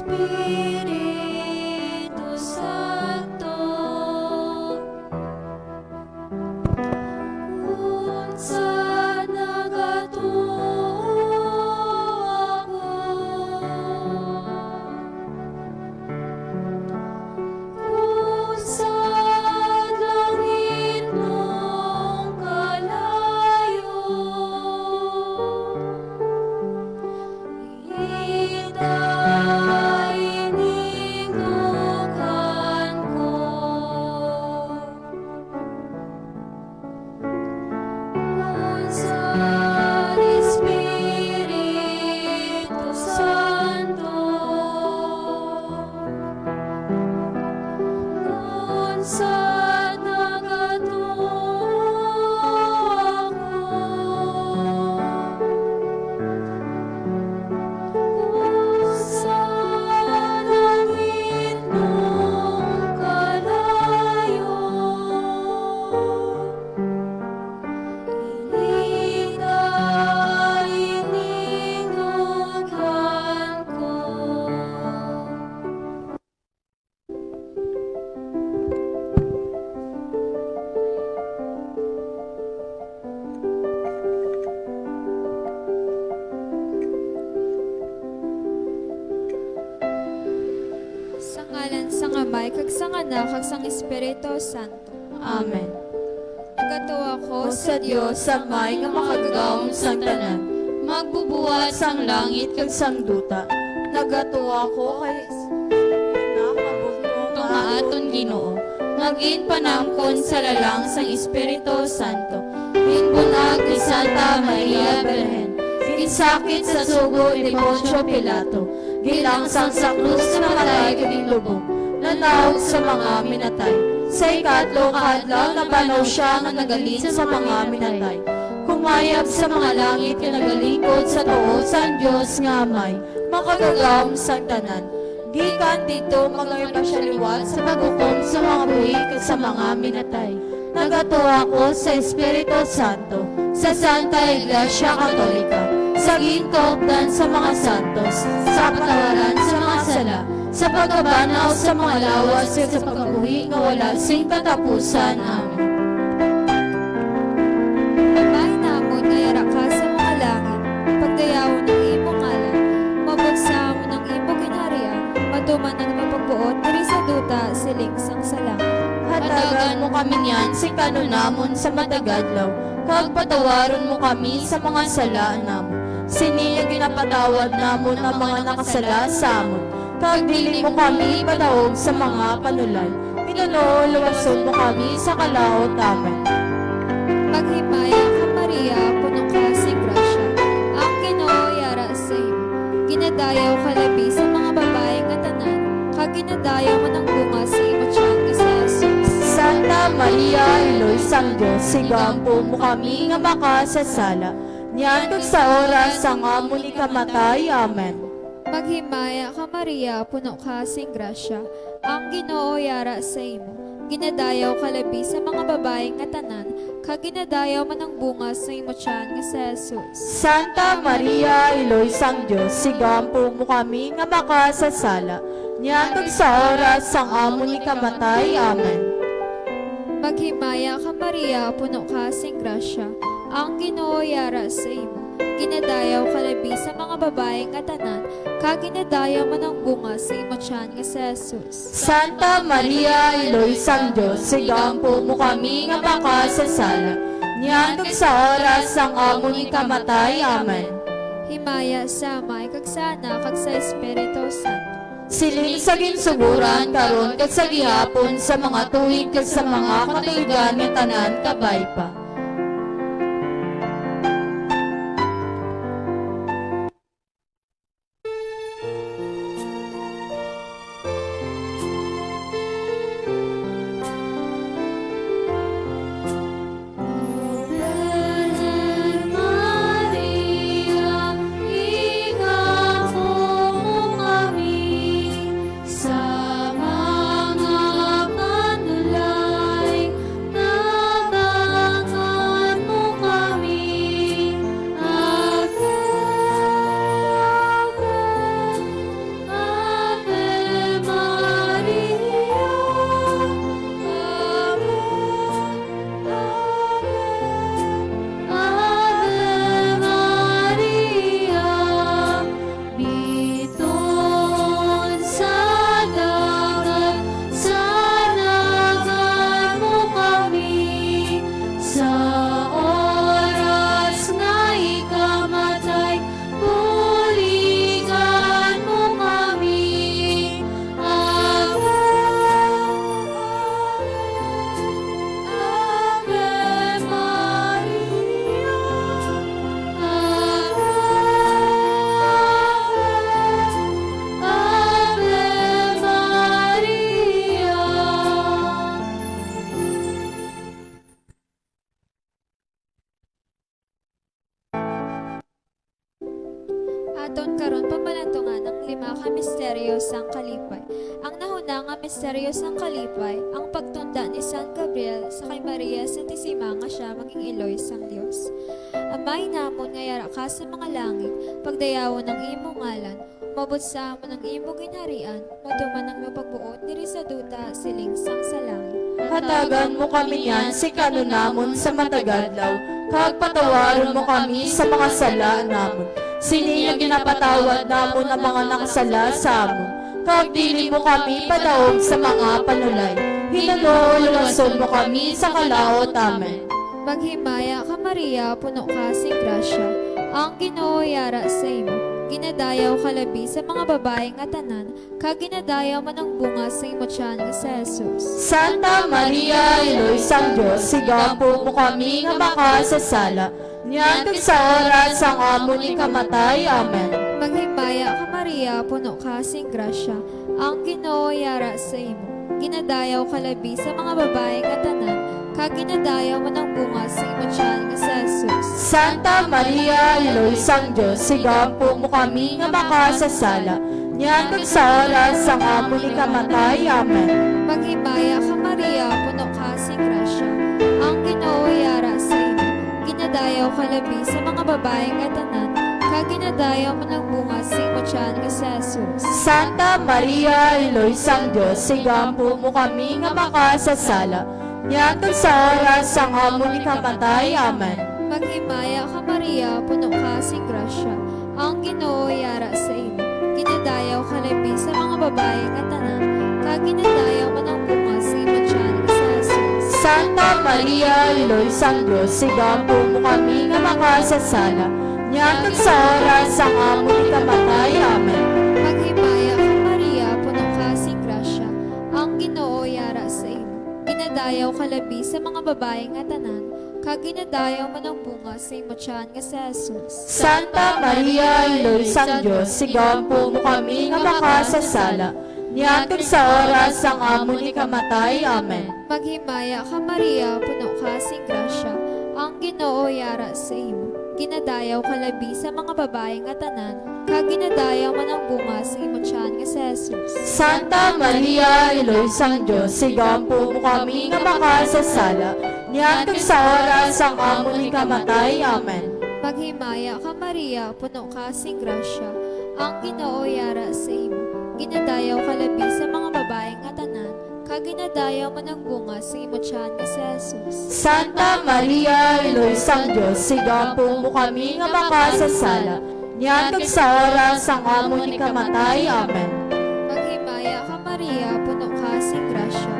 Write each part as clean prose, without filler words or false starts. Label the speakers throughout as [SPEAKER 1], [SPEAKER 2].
[SPEAKER 1] Espiritu Santo, kung saan nagatungo ako, kung saan langit mong kalayo, inindukan ko. Kung saan Espiritu Santo, kung saan nagatungo ako, kung saan langit mong kalayo, inindukan ko.
[SPEAKER 2] Sa ngalan sang Amay, kag sang Anak, kag sang Espiritu Santo.
[SPEAKER 3] Amen.
[SPEAKER 2] Nagatuwa ko
[SPEAKER 3] O sa Dios sa may nga makagagawom sang tanan, magbubuhat sang langit kag sang duta. Nagatuwa ko kay nakabugtong nga aton Ginoo. Ngagin panamkon sa lalang sang Espiritu Santo. Binbunag ni Santa Maria Berhen. Ginsakit sa sugo ni Poncio Pilato. Gilangsang sa krus na namatay kaging lubong. Nanawag sa mga minatay. Sa ikatlo kaadlaw nabanaw siya nga nagalin sa mga minatay. Kumayab sa mga langit nga nagalingkod sa tuo sa Dios nga Amay, makagagawom sa tanan. Gikan dito magaypa siya liwat sa paghukom sa mga buhi kag sa mga minatay. Nagatuwa ko sa Espiritu Santo, sa Santa Iglesia Katolika, sa ginkaupdan sa mga santos, sa patawaran sa mga sala, sa pagbabanaw sa mga lawas at sa pagkabuhi nga wala sing katapusan. Amen.
[SPEAKER 2] Babae namon, ngayara ka sa mga langit, pagdayawon ng imong ngalan, mabagsa mo ng imong ginharian, matuman ang mapagbuot, diri sa duta, siling sang salang.
[SPEAKER 3] Hatagan mo kami niyan si kanunamon sa matagadlaw, kag patawaron mo kami sa mga sala namon. Siniya ginapatawad namon ang mga nakasala sa amon, kag dili mo kami patawog sa mga panulay. Pinanuluwason mo kami sa kalaot. Amen.
[SPEAKER 2] Maghimaya ka Maria, puno ka si grasya, ang Ginoo yara sa imo. Ginadayaw ka labi sa mga babae nga tanan, kag ginadayaw mo ng bunga sa imo tiyan nga si Jesus.
[SPEAKER 3] Santa Maria, Iloy sang Diyos, sigampo mo kami nga makasasala. Niyan kag sa oras ang amon ni kamatay. Amen.
[SPEAKER 2] Maghimaya ka Maria, puno ka sing grasya, ang Ginoo yara sa imo. Ginadayaw ka labi sa mga babae nga tanan, kag ginadayaw man ang bunga sa imo tiyan nga si Jesus.
[SPEAKER 3] Santa Maria, Iloy sang Diyos, sigampo mo kami nga makasasala. Niyan kag sa oras ang amon ni kamatay. Amen.
[SPEAKER 2] Maghimaya ka Maria, puno ka sing grasya, ang Ginoo yara sa imo. Ginadayaw ka labi sa mga babae nga tanan, kag ginadayaw man ang bunga sa imo tiyan nga si Jesus.
[SPEAKER 3] Santa Maria, Iloy sang Diyos, sigampo mo kami nga makasasala. Niyan kag sa oras ang amon ni kamatay. Amen.
[SPEAKER 2] Himaya sa Amay, kag sa Anak, kag sa Espiritu Santo.
[SPEAKER 3] Siling sa ginsuguran karon kag sa gihapon sa mga tuig kag sa mga katuigan nga tanan kabay pa.
[SPEAKER 1] Sa mga panulay na
[SPEAKER 2] Aton karon pamalantungan ang 5 ka misteryo sang kalipay. Ang nahuna nga misteryo sang kalipay, ang pagtunda ni San Gabriel sa kay Maria Santisima nga siya maging iloy sang Dios. Amay namon nga yara ka sa mga langit, pagdayawon ng imo ngalan, umabot sa amon ang imo ginharian, matuman ang mapagbuot diri sa duta siling sang sa langit.
[SPEAKER 3] Hatagan mo kami yan, si kanunamon sa matagadlaw, kag patawaron mo kami sa mga sala namon. Sini nga ginapatawad namon ang mga nakasala sa amon. Kag dili mo kami padaog sa mga panulay. Hinaluluwason mo kami sa kalaot. Amen.
[SPEAKER 2] Maghimaya ka Maria, puno ka sing grasya, ang Ginoo yara sa imo. Ginadayaw ka labi sa mga babae nga tanan, kag ginadayaw man ang bunga sa imo tiyan nga si Jesus.
[SPEAKER 3] Santa Maria, Iloy sang Diyos, sigampo mo kami nga makasasala. Niyantog sa oras ang amo ni kamatay. Amen.
[SPEAKER 2] Maghimaya ka Maria, puno ka sing grasya, ang Ginoo yara sa imo. Ginadayaw ka labi sa mga babae nga tanan, kag ginadayaw man ang bunga sa imo tiyan nga si Jesus.
[SPEAKER 3] Santa Maria, Iloy sang Diyos, sigampo mo kami nga makasasala. Niyantog sa oras ang amo ni kamatay. Amen.
[SPEAKER 2] Maghimaya ka Maria, puno ka sing grasya, ang Ginoo yara sa imo. Ginadayaw ka labi sa mga babae nga tanan, kag ginadayaw man ang bunga sa imo tiyan nga si Jesus.
[SPEAKER 3] Santa Maria, Iloy sang Diyos, sigampo mo kami nga makasasala. Niyantog sa oras ang amo ni kamatay. Amen.
[SPEAKER 2] Maghimaya ka Maria, puno ka sing grasya, ang Ginoo yara sa imo. Ginadayaw ka labi sa mga babae nga tanan, kag ginadayaw man ang bunga sa imo tiyan nga si Jesus.
[SPEAKER 3] Santa Maria, Iloy sang Diyos, sigampo mo kami nga makasasala. Niyantog sa oras ang amo ni kamatay. Amen.
[SPEAKER 2] Maghimaya ka Maria, puno ka sing grasya, ang Ginoo yara sa imo. Ginadayaw ka labi sa mga babae nga tanan, kag ginadayaw man ang bunga sa imo tiyan nga si Jesus.
[SPEAKER 3] Santa Maria, Iloy sang Diyos, sigampo mo kami nga makasasala. Niyantog sa oras ang amo ni kamatay. Amen.
[SPEAKER 2] Maghimaya ka Maria, puno ka sing grasya, ang Ginoo yara sa imo. Ginadayaw ka labi sa mga babae nga tanan, kag ginadayaw man ang bunga sa imo tiyan nga si Jesus.
[SPEAKER 3] Santa Maria, Iloy sang Diyos, sigampo mo kami nga makasasala. Niyantog sa oras ang amo ni kamatay. Amen.
[SPEAKER 2] Maghimaya ka Maria, puno ka sing grasya, ang Ginoo yara sa imo. Ginadayaw ka labi sa mga babae nga tanan, kag ginadayaw man ang bunga sa imo tiyan nga si Jesus.
[SPEAKER 3] Santa Maria, Iloy sang Diyos, sigampo mo kami nga makasasala. Niyantog sa oras ang amo ni kamatay. Amen.
[SPEAKER 2] Maghimaya ka Maria, puno ka sing grasya,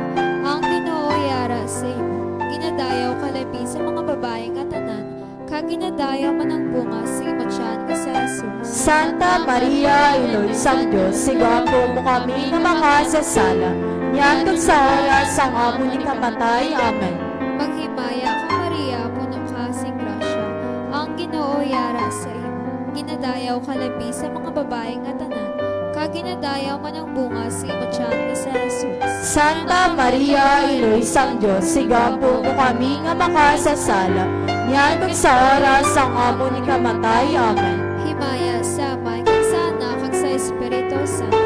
[SPEAKER 2] ang Ginoo yara sa imo. Ginadayaw ka labi sa mga babae nga tanan, kag ginadayaw man ang bunga sa imo tiyan nga si Jesus.
[SPEAKER 3] Santa Maria, Iloy sang Diyos, sigampo mo kami nga makasasala. Niyantog sa oras ang amo ni kamatay. Amen.
[SPEAKER 2] Maghimaya ka Maria, puno ka sing grasya, ang Ginoo yara sa imo. Ginadayaw ka labi sa mga babae nga tanan, kag ginadayaw man ang bunga sa imo tiyan nga si Jesus.
[SPEAKER 3] Santa Maria, Iloy sang Diyos, sigampo mo kami nga makasasala. Niyantog sa oras ang amo ni kamatay. Amen.
[SPEAKER 2] Himaya sa Amay, kag sa Anak, kag sa Espiritu Santo.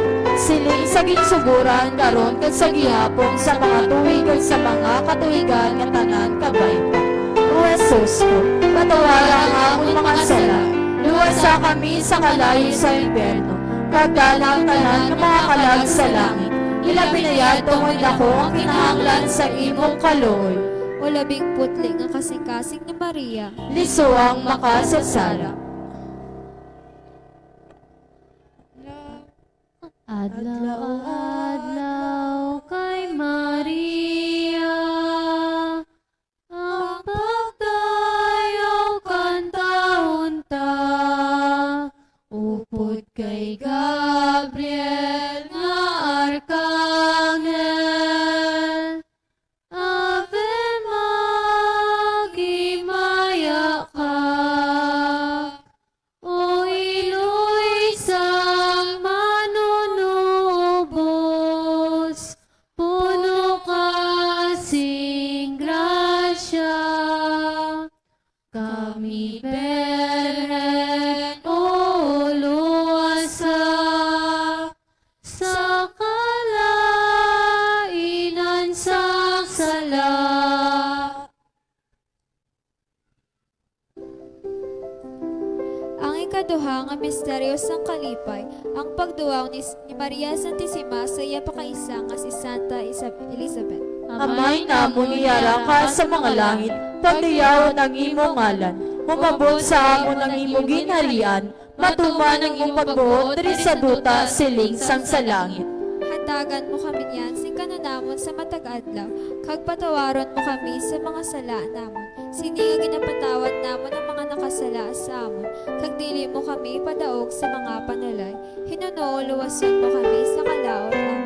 [SPEAKER 3] Siling sa ginsuguran karon kag sa gihapon sa mga tuig kag sa mga katuigan nga tanan kabay pa. O Jesus ko, patawaran ang among mga sala. Luwasa kami sa kalayo sa impyerno. Kag dalang tanan nga mga kalag sa langit. Ilabi na yatong ako ang kinahanglan sa imong kaluoy.
[SPEAKER 2] O labing putli nga kasing-kasing ni Maria,
[SPEAKER 3] Liso ang makasasala.
[SPEAKER 1] Adlaw-adlaw kay Maria, ang pagdayaw kantahon-ta, upod kay Gabriel nga arkangel. Ave maghimaya ka, o iloy sang manunubo,
[SPEAKER 2] ikaduha nga misteryo sang kalipay, ang pagduwaw ni Maria Santisima sa iya pakaisa nga si Santa Elizabeth.
[SPEAKER 3] Amay namon iyara ka sa mga langit, pagdayaw ng imo ngalan, humabot sa amon ang imo ginharian, matuman ang imo pagbuot diri sa duta siling sang sa langit.
[SPEAKER 2] Hatagan mo kami niyan, sing kanunamon sa matag-adlaw, kag patawaron mo kami sa mga sala namon. Sini nga ginapatawad namon ang mga nakasala sa amon, kag dili mo kami padaog sa mga panulay. Hinuno, luwason mo kami sa kalaot amon.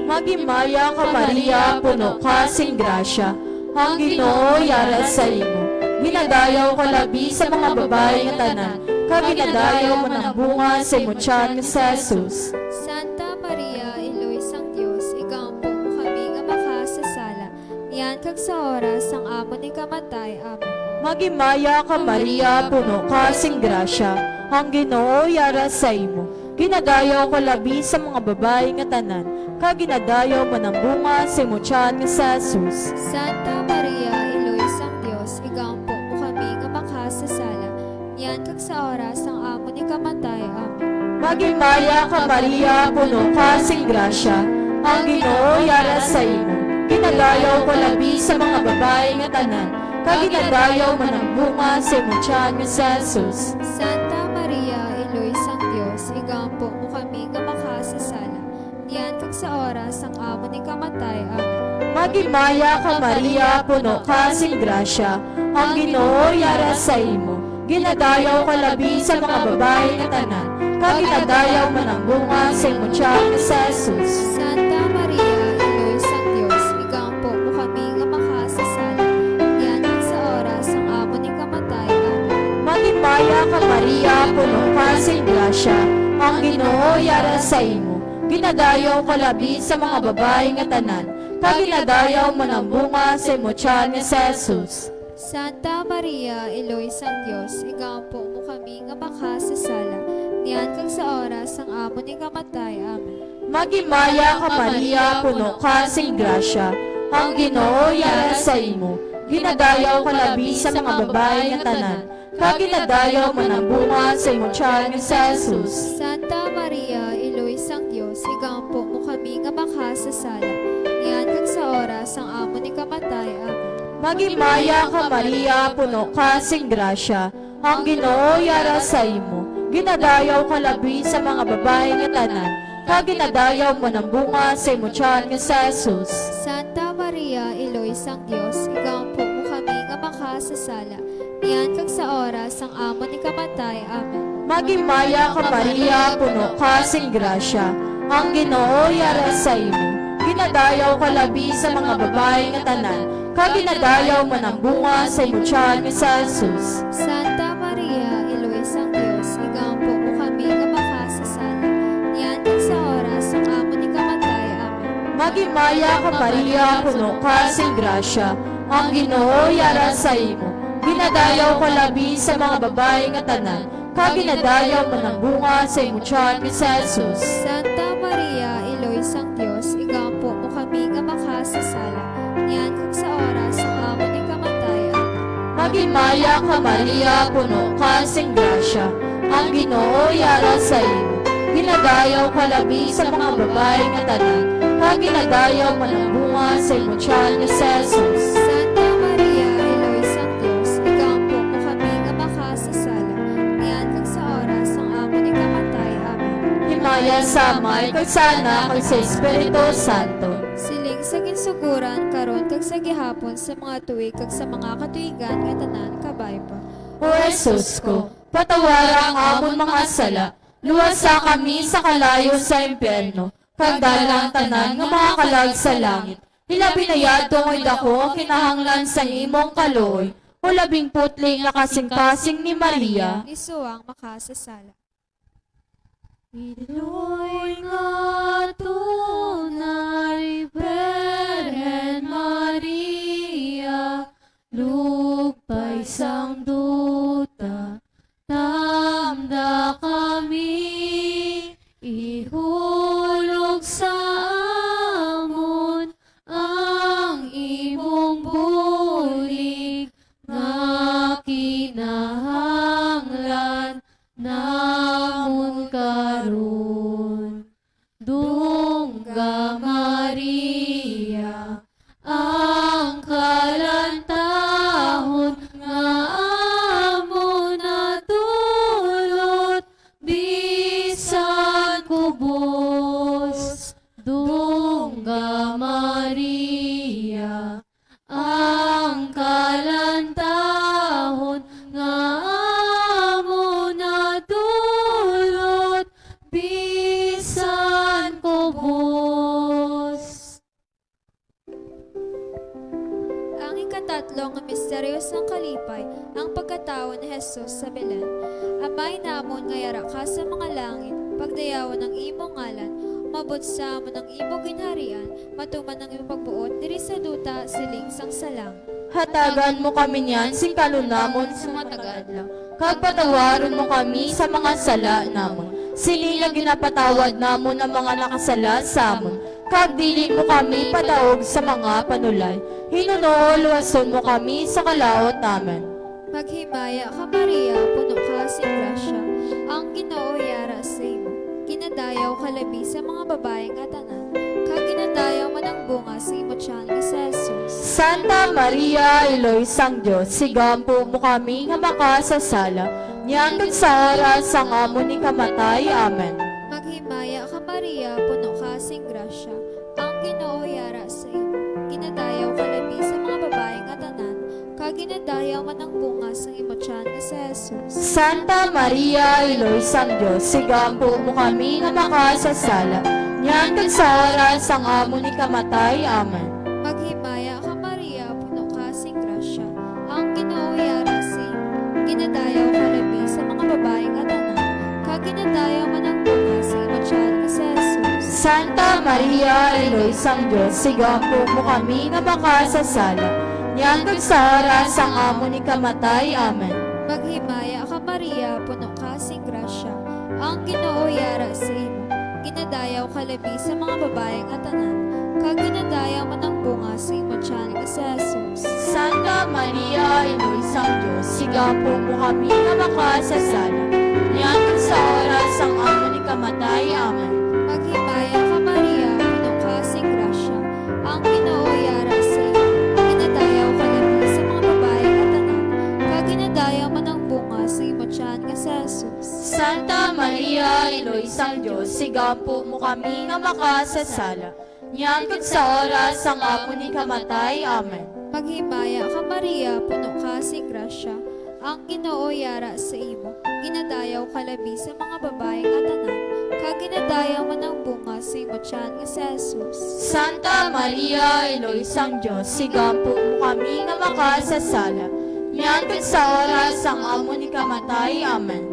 [SPEAKER 3] Magimaya ka Maria, puno ka sing grasya, ang Ginoo yara sa imo. Ginadayaw ka labi sa mga babae nga tanan, kag ginadayaw mo ng bunga sa imo tiyan nga si Jesus.
[SPEAKER 2] Santa Maria, Iloy sang Dios, igampo mo kami nga makasasala. Niyan kag sa oras ang amon ni kamatay. Amen.
[SPEAKER 3] Magimaya ka Maria, puno ka sing grasya, ang Ginoo yara sa imo. Ginadayaw ka labi sa mga babae nga tanan, kag ginadayaw mo ng bunga sa imo tiyan nga si Jesus.
[SPEAKER 2] Santa Maria, Iloy sang Dios, igampo mo kami nga makasasala. Niyan kag sa oras ang amon ni kamatay. Amen.
[SPEAKER 3] Magimaya ka Maria, puno ka sing grasya, ang Ginoo yara sa imo. Ginadayaw ka labi sa mga babae nga tanan, kag ginadayaw mo ng bunga sa imo tiyan nga si Jesus.
[SPEAKER 2] Santa Maria, Iloy sang Dios, igampo mo kami nga makasasala. Niyan kag sa oras ang amon ni kamatay. Amen.
[SPEAKER 3] Magimaya ka Maria, puno ka sing grasya, ang Ginoo yara sa imo. Ginadayaw ka labi sa mga babae nga tanan, kag ginadayaw mo ng bunga sa imo tiyan nga si Jesus.
[SPEAKER 2] Santa Maria, Iloy sang Dios, igampo mo kami nga makasasala. Niyan kag sa oras ang amon ni kamatay. Amen.
[SPEAKER 3] Magimaya ka Maria, puno ka sing grasya, ang Ginoo yara sa imo. Ginadayaw ka labi sa mga babae nga tanan, kag ginadayaw mo ng bunga sa imo tiyan nga si Jesus.
[SPEAKER 2] Santa Maria, Iloy sang Dios, igampo mo kami nga makasasala. Niyan kag sa oras ang amon ni kamatay. Amen.
[SPEAKER 3] Magimaya ka Maria, puno ka sing grasya, ang Ginoo yara sa imo. Ginadayaw ka labi sa mga babae nga tanan, kag ginadayaw mo ng bunga sa imo tiyan nga si Jesus.
[SPEAKER 2] Santa Maria, Iloy sang Dios, igampo mo kami nga makasasala. Niyan kag sa oras ang amon ni kamatay. Amen.
[SPEAKER 3] Magimaya ka Maria, puno ka sing grasya, ang Ginoo yara sa imo. Ginadayaw ka labi sa mga babae nga tanan, kag ginadayaw mo ng bunga sa imo tiyan nga si Jesus.
[SPEAKER 2] Santa Maria, Iloy sang Dios, igampo mo kami nga makasasala. Niyan kag sa oras ang amon ni kamatay. Amen.
[SPEAKER 3] Magimaya ka Maria, puno ka sing grasya, ang Ginoo yara sa imo. Ginadayaw ka labi sa mga babae nga tanan, kag ginadayaw mo ng bunga sa imo tiyan nga si Jesus.
[SPEAKER 2] Santa Maria, Iloy sang Dios, igampo mo kami nga makasasala. Niyan kag sa oras ang amon ni kamatay. Amen.
[SPEAKER 3] Magimaya ka Maria, puno ka sing grasya, ang Ginoo yara sa imo. Ginadayaw ka labi sa mga babae nga tanan, kag ginadayaw mo ng bunga sa imo tiyan nga si Jesus.
[SPEAKER 2] Santa Maria, Iloy sang Dios, igampo mo kami nga makasasala. Niyan kag sa oras ang amon ni kamatay. Amen.
[SPEAKER 3] Magimaya ka Maria, puno ka sing grasya, ang Ginoo yara sa imo. Ginadayaw ka labi sa mga babae nga tanan, kag ginadayaw mo ng bunga sa imo tiyan nga si Jesus.
[SPEAKER 2] Santa Maria, Iloy sang Dios, igampo mo kami nga makasasala. Niyan kag sa oras ang amon ni kamatay. Amen.
[SPEAKER 3] Himaya sa Amay, kag sa Anak, kag sa Espiritu Santo.
[SPEAKER 2] Siling sa ginsuguran karon kag sa gihapon sa mga tuig kag sa mga katuigan nga tanan kabay pa.
[SPEAKER 3] O Jesus ko, patawara ang amon mga sala, luwasa kami sa kalayo sa impyerno, kag dalang tanan nga mga kalag sa langit. Hilabi na yadtong dako kinahanglan sa imong kaluoy, o labing putling nga kasing-kasing ni Maria.
[SPEAKER 2] Isuang makasasala.
[SPEAKER 1] Iloy nga tunay, Birhen Maria, lugpay sang duta, tamda kami, ihulog sa amon ang imong bulig, nga kinahanglan namun karon. Dungga Maria, ang kalantahon nga amo natulot, bisan kubos. Dungga Maria, ang kalantahon nga amo natulot, bisan kubos.
[SPEAKER 2] Ang ikatatlong misteryosong kalipay, ang pagkatao ni Jesus sa Belen. Amay namon nga yara ka sa mga langit, pagdayawan ng imong ngalan, mabot sa amon ng imong ginharian, matuman ng imong pagbuot, diri sa duta siling sang salang.
[SPEAKER 3] Hatagan mo kami niyan, sing kalunamon sa matagadlaw. Kag patawaron mo kami sa mga sala namon. Sili nga ginapatawad namon ang mga nakasala sa amon. Kag dili mo kami padaog sa mga panulay. Hinuno, luwason mo kami sa kalaot namin.
[SPEAKER 2] Maghimaya ka Maria, puno ka sing grasya, ang Ginoo yara sa imo. Ginadayaw ka labi sa mga babaeng atanan, kag ginadayaw man ang bunga sa imo tiyan nga si Jesus.
[SPEAKER 3] Santa Maria, Iloy sang Diyos, sigampo mo kami nga makasasala. Niyang sa oras ang amo ni kamatay. Amen.
[SPEAKER 2] Maghimaya ka Maria, puno ka sing grasya, ang Ginoo yara sa imo. Ginadayaw ka labi sa mga babaeng atanan, kag ginadayaw man ang bunga sa imo tiyan nga si Jesus.
[SPEAKER 3] Santa Maria, Iloy sang Diyos, sigampo mo kami nga makasasala. Niyang sa oras ang amo ni kamatay. Amen.
[SPEAKER 2] Maghimaya ka Maria, puno ka sing grasya, ang Ginoo yara sa imo. Ginadayaw ka labi sa mga babaeng atanan, kag ginadayaw man ang bunga sa imo tiyan nga si Jesus.
[SPEAKER 3] Santa Maria, Iloy sang Diyos, sigampo mo kami nga makasasala. Niyang sa oras ang amo ni kamatay. Amen.
[SPEAKER 2] Maghimaya ka Maria, puno ka sing grasya, ang Ginoo yara sa imo. Ginadayaw ka labi sa mga babaeng atanan, kag ginadayaw man ang bunga sa imo tiyan nga si Jesus.
[SPEAKER 3] Santa Maria, Iloy sang Diyos, sigampo mo kami nga makasasala. Niyang sa oras ang amo ni kamatay. Amen.
[SPEAKER 2] Maghimaya ka Maria, puno ka sing grasya, ang Ginoo yara sa imo. Ginadayaw ka labi sa mga babaeng atanan, kag ginadayaw man ang bunga sa imo tiyan nga si Jesus.
[SPEAKER 3] Santa Maria, Iloy sang Diyos, sigampo mo kami nga makasasala. Niyang sa oras ang amo ni kamatay. Amen.
[SPEAKER 2] Maghimaya ka Maria, puno ka sing grasya, ang Ginoo yara sa imo. Ginadayaw ka labi sa mga babaeng atanan, kag ginadayaw man ang bunga sa imo tiyan nga si Jesus.
[SPEAKER 3] Santa Maria, Iloy sang Diyos, sigampo mo kami nga makasasala. Niyang sa oras ang amo ni kamatay. Amen.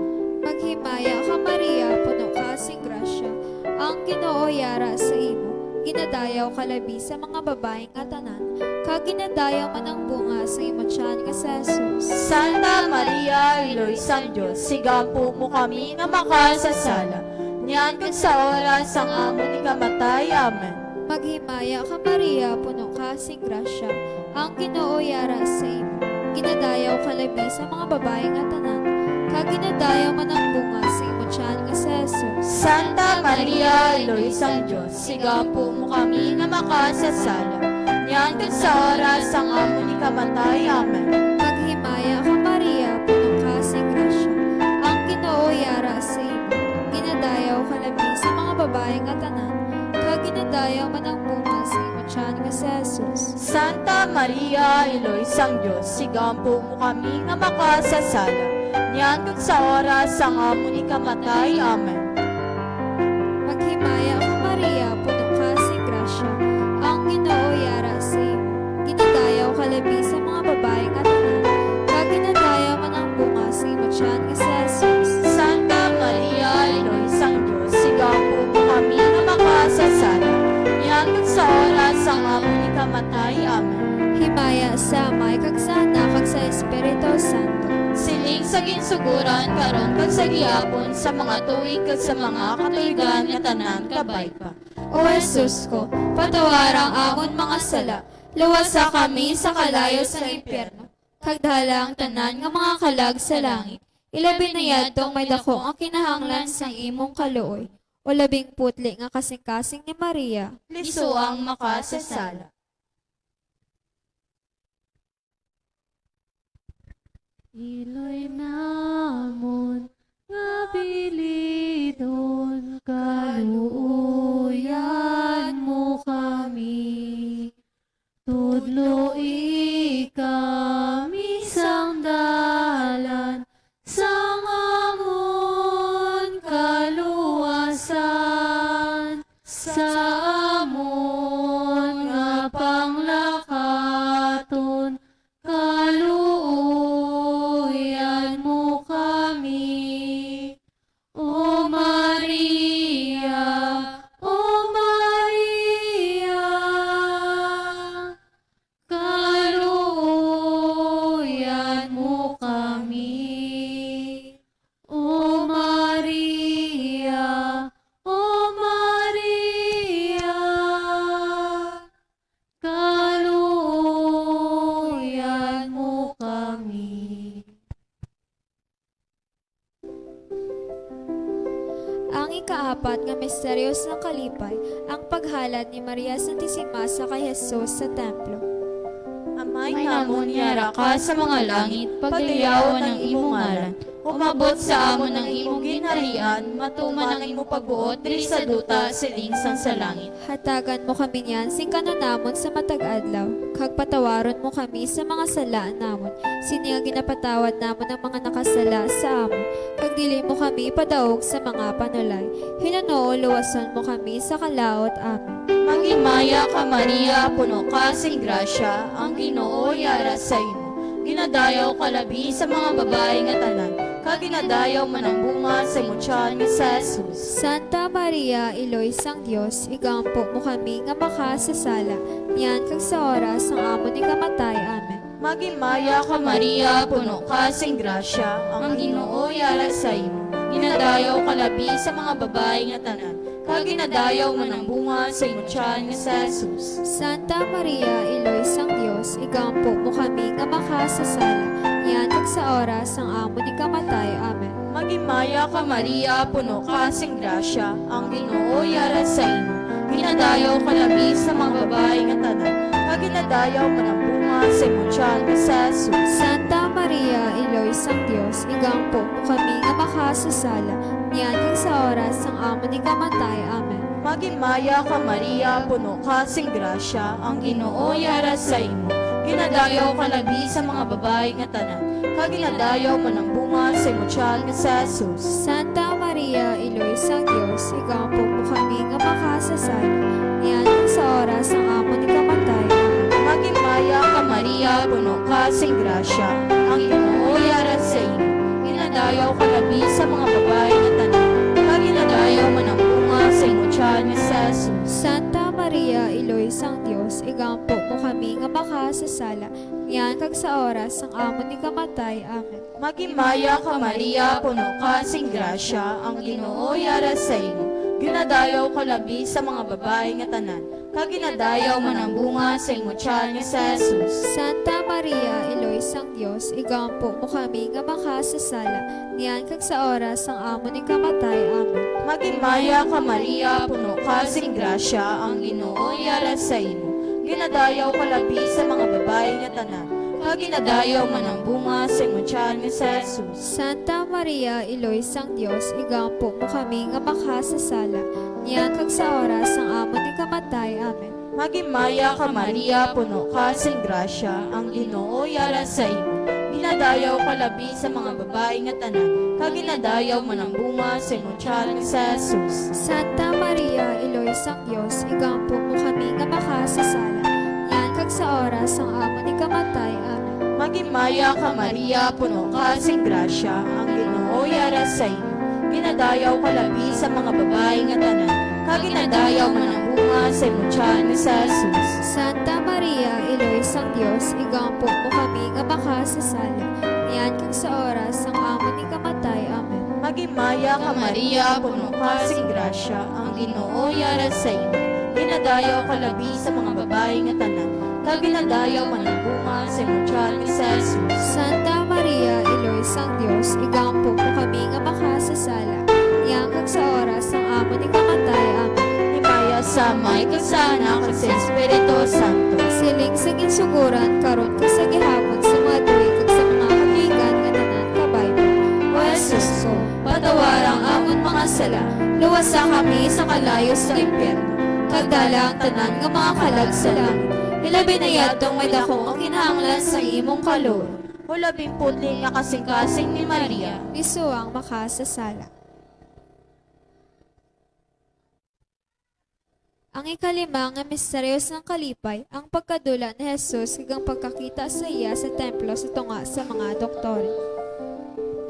[SPEAKER 2] Maghimaya ka Maria, puno ka sing grasya, ang Ginoo yara sa imo. Ginadayaw ka labi sa mga babaeng atanan, kag ginadayaw man ang bunga sa imo tiyan nga si Jesus.
[SPEAKER 3] Santa Maria, Iloy sang Diyos, sigampo mo kami nga makasasala. Niyang sa oras ang amo ni kamatay. Amen.
[SPEAKER 2] Maghimaya ka Maria, puno ka sing grasya, ang Ginoo yara sa imo. Ginadayaw ka labi sa mga babaeng atanan, kag ginadayaw man ang bunga sa imo tiyan nga si Jesus.
[SPEAKER 3] Santa Maria, Iloy sang Diyos, sigampo mo kami nga makasasala. Niyang sa oras ang amo ni kamatay. Amen.
[SPEAKER 2] Maghimaya ka Maria, puno ka sing grasya, ang Ginoo yara sa imo. Ginadayaw ka labi sa mga babaeng atanan, kag ginadayaw man ang bunga sa imo tiyan nga si Jesus.
[SPEAKER 3] Santa Maria, Iloy sang Diyos, sigampo mo kami nga makasasala. Niyang sa oras ang amo ni kamatay. Amen.
[SPEAKER 2] Maghimaya ka Maria, puno ka sing grasya, ang Ginoo yara sa imo. Ginadayaw ka labi sa mga babaeng atanan, kag ginadayaw man ang bunga sa imo tiyan nga si Jesus.
[SPEAKER 3] Santa Maria, Iloy sang Diyos, sigampo mo kami nga makasasala. Niyang sa oras ang amo ni kamatay. Amen.
[SPEAKER 2] Himaya sa Amay kag sa Anak kag sa Espiritu Santo.
[SPEAKER 3] Siling sa ginsuguran karon kag sa gihapon sa mga tuig kag sa mga katuigan nga tanan kabay pa.
[SPEAKER 2] O Jesus ko, patawarang amon mga sala, luwasa kami sa kalayo sa impyerno. Kagdala ang tanan nga mga kalag sa langit, Ilabi na yadtong may dako ang kinahanglan sang imong kaluoy. O labing putli nga kasing-kasing ni Maria.
[SPEAKER 3] Liso ang makasasala.
[SPEAKER 1] Iloy namon nga bilidon, kaluuyan mo kami. Tudlo kami sang dalan, sang amon kaluwasan, sa amon nga panglakaton, kaluuyan mo kami. O Maria, O Maria, kaluuyan mo kami. O Maria, O Maria, kaluuyan mo kami.
[SPEAKER 2] Ang ikaapat nga misteryos ng kalipay, ang paghalad ni Maria Santissima sa kay Jesus sa templo.
[SPEAKER 3] Amay namon yara ka sa mga langit, paglayawan ng imong ngalan. Umabot sa amon ng imong ginharian, matuman ang imong pagbuot diri sa duta siling sang sa langit.
[SPEAKER 2] Hatagan mo kami niyan sing kanunamon sa matag adlaw. Kag patawaron mo kami sa mga sala namon. Sini nga ginapatawad namon ang mga nakasala sa amon. Kag dili mo kami padaog sa mga panulay. Hinanoo luwason mo kami sa kalaot amin.
[SPEAKER 3] Manghimaya ka Maria, puno ka sing grasya, ang Ginoo yara sa imo. Ginadayaw ka labi sa mga babae nga tanan, kag ginadayaw man ang bunga sa imong tiyan nga sa Jesus.
[SPEAKER 2] Santa Maria, Iloy sang Dios, igampo mo kami nga makasasala. Niyan kag sa oras ang amon ni kamatay. Amen.
[SPEAKER 3] Maghimaya ka Maria, puno ka sing grasya, ang Ginoo yara sa imo. Ginadayaw ka labi sa mga babae nga tanan, kag ginadayaw man ang bunga sa imong tiyan nga sa Jesus.
[SPEAKER 2] Santa Maria, Iloy sang Dios, igampo mo kami nga makasasala. Niyan kag sa oras ang amon ni kamatay. Amen.
[SPEAKER 3] Maghimaya ka Maria, puno ka sing grasya, ang Ginoo yara sa imo. Ginadayaw ka labi sa mga babae nga tanan, kag ginadayaw man ang bunga sa imong tiyan nga sa Jesus.
[SPEAKER 2] Santa Maria, Iloy sang Dios, igampo mo kami nga makasasala. Niyan kag sa oras ang amon ni kamatay. Amen.
[SPEAKER 3] Maghimaya ka Maria, puno ka sing grasya, ang Ginoo yara sa imo. Ginadayaw ka labi sa mga babae nga tanan, kag ginadayaw man ang bunga sa imong tiyan nga sa Jesus.
[SPEAKER 2] Santa Maria, Iloy sang Dios, igampo mo kami nga makasasala. Niyan kag sa oras ang amon ni kamatay. Amen.
[SPEAKER 3] Maghimaya ka Maria, puno ka sing grasya, ang Ginoo yara sa imo. Ginadayaw ka labi sa mga babae nga tanan, kag ginadayaw man ang bunga sa imong tiyan nga sa Jesus.
[SPEAKER 2] Santa Maria, Iloy sang Dios, igampo mo kami nga makasasala. Niyan kag sa oras ang amon ni kamatay. Amen.
[SPEAKER 3] Maghimaya ka Maria, puno ka sing grasya, ang Ginoo yara sa imo. Ginadayaw ka labi sa mga babae nga tanan, kag ginadayaw man ang bunga sa imong tiyan nga sa Jesus.
[SPEAKER 2] Santa Maria, Iloy sang Dios, igampo mo kami nga makasasala. Niyan kag sa oras ang amon ni kamatay. Amen.
[SPEAKER 3] Maghimaya ka Maria, puno ka sing grasya, ang Ginoo yara sa imo. Ginadayaw ka labi sa mga babae nga tanan, kag ginadayaw man ang bunga sa imong tiyan nga sa Jesus.
[SPEAKER 2] Santa Maria, Iloy sang Dios, igampo mo kami nga makasasala. Niyan kag sa oras ang amon ni kamatay. Amen.
[SPEAKER 3] Maghimaya ka Maria, puno ka sing grasya, ang Ginoo yara sa imo. Ginadayaw ka labi sa mga babae nga tanan, kag ginadayaw man ang bunga sa imong tiyan nga sa Jesus.
[SPEAKER 2] Santa Maria, Iloy sang Dios, igampo mo kami nga makasasala. Niyan kag sa oras ang amon ni kamatay. Amen.
[SPEAKER 3] Maghimaya ka Maria, puno ka sing grasya, ang Ginoo yara sa imo. Ginadayaw ka labi sa mga babae nga tanan, kag ginadayaw man ang bunga sa imong tiyan nga sa Jesus.
[SPEAKER 2] Santa Maria, Iloy sang Dios, igampo mo kami nga makasasala. Niyan kag sa oras ang amon ni kamatay. Amen.
[SPEAKER 3] Maghimaya ka Maria, puno ka sing grasya, ang Ginoo yara sa imo. Ginadayaw ka labi sa mga babae nga tanan, kag ginadayaw man ang bunga sa imong tiyan nga sa Jesus.
[SPEAKER 2] Santa Maria, Maria, Eloy sang Dios, igampo mo kami nga makasasala. Yang kag sa oras ang amo ni kamatay, amen.
[SPEAKER 3] Himaya sa may kasana kag sa Espiritu Santo.
[SPEAKER 2] Siling sa ginsuguran, karon kag sa gihapon sa mga tuig kag sa mga kapigan nga tanan kabay mo.
[SPEAKER 3] O Jesus ko, patawarang amon mga sala, luwasa kami sa kalayo sa impyerno. Kagdala ang tanan nga mga kalag sa langit. Ilabi na yatong may dakong ang kinahanglan sa imong kaloob. O labing putling nga kasing-kasing ni Maria.
[SPEAKER 2] Isu ang makasasala. Ang ikalima nga misteryos ng kalipay, ang pagkadula ni Jesus higang pagkakita sa iya sa templo sa tunga sa mga doktor.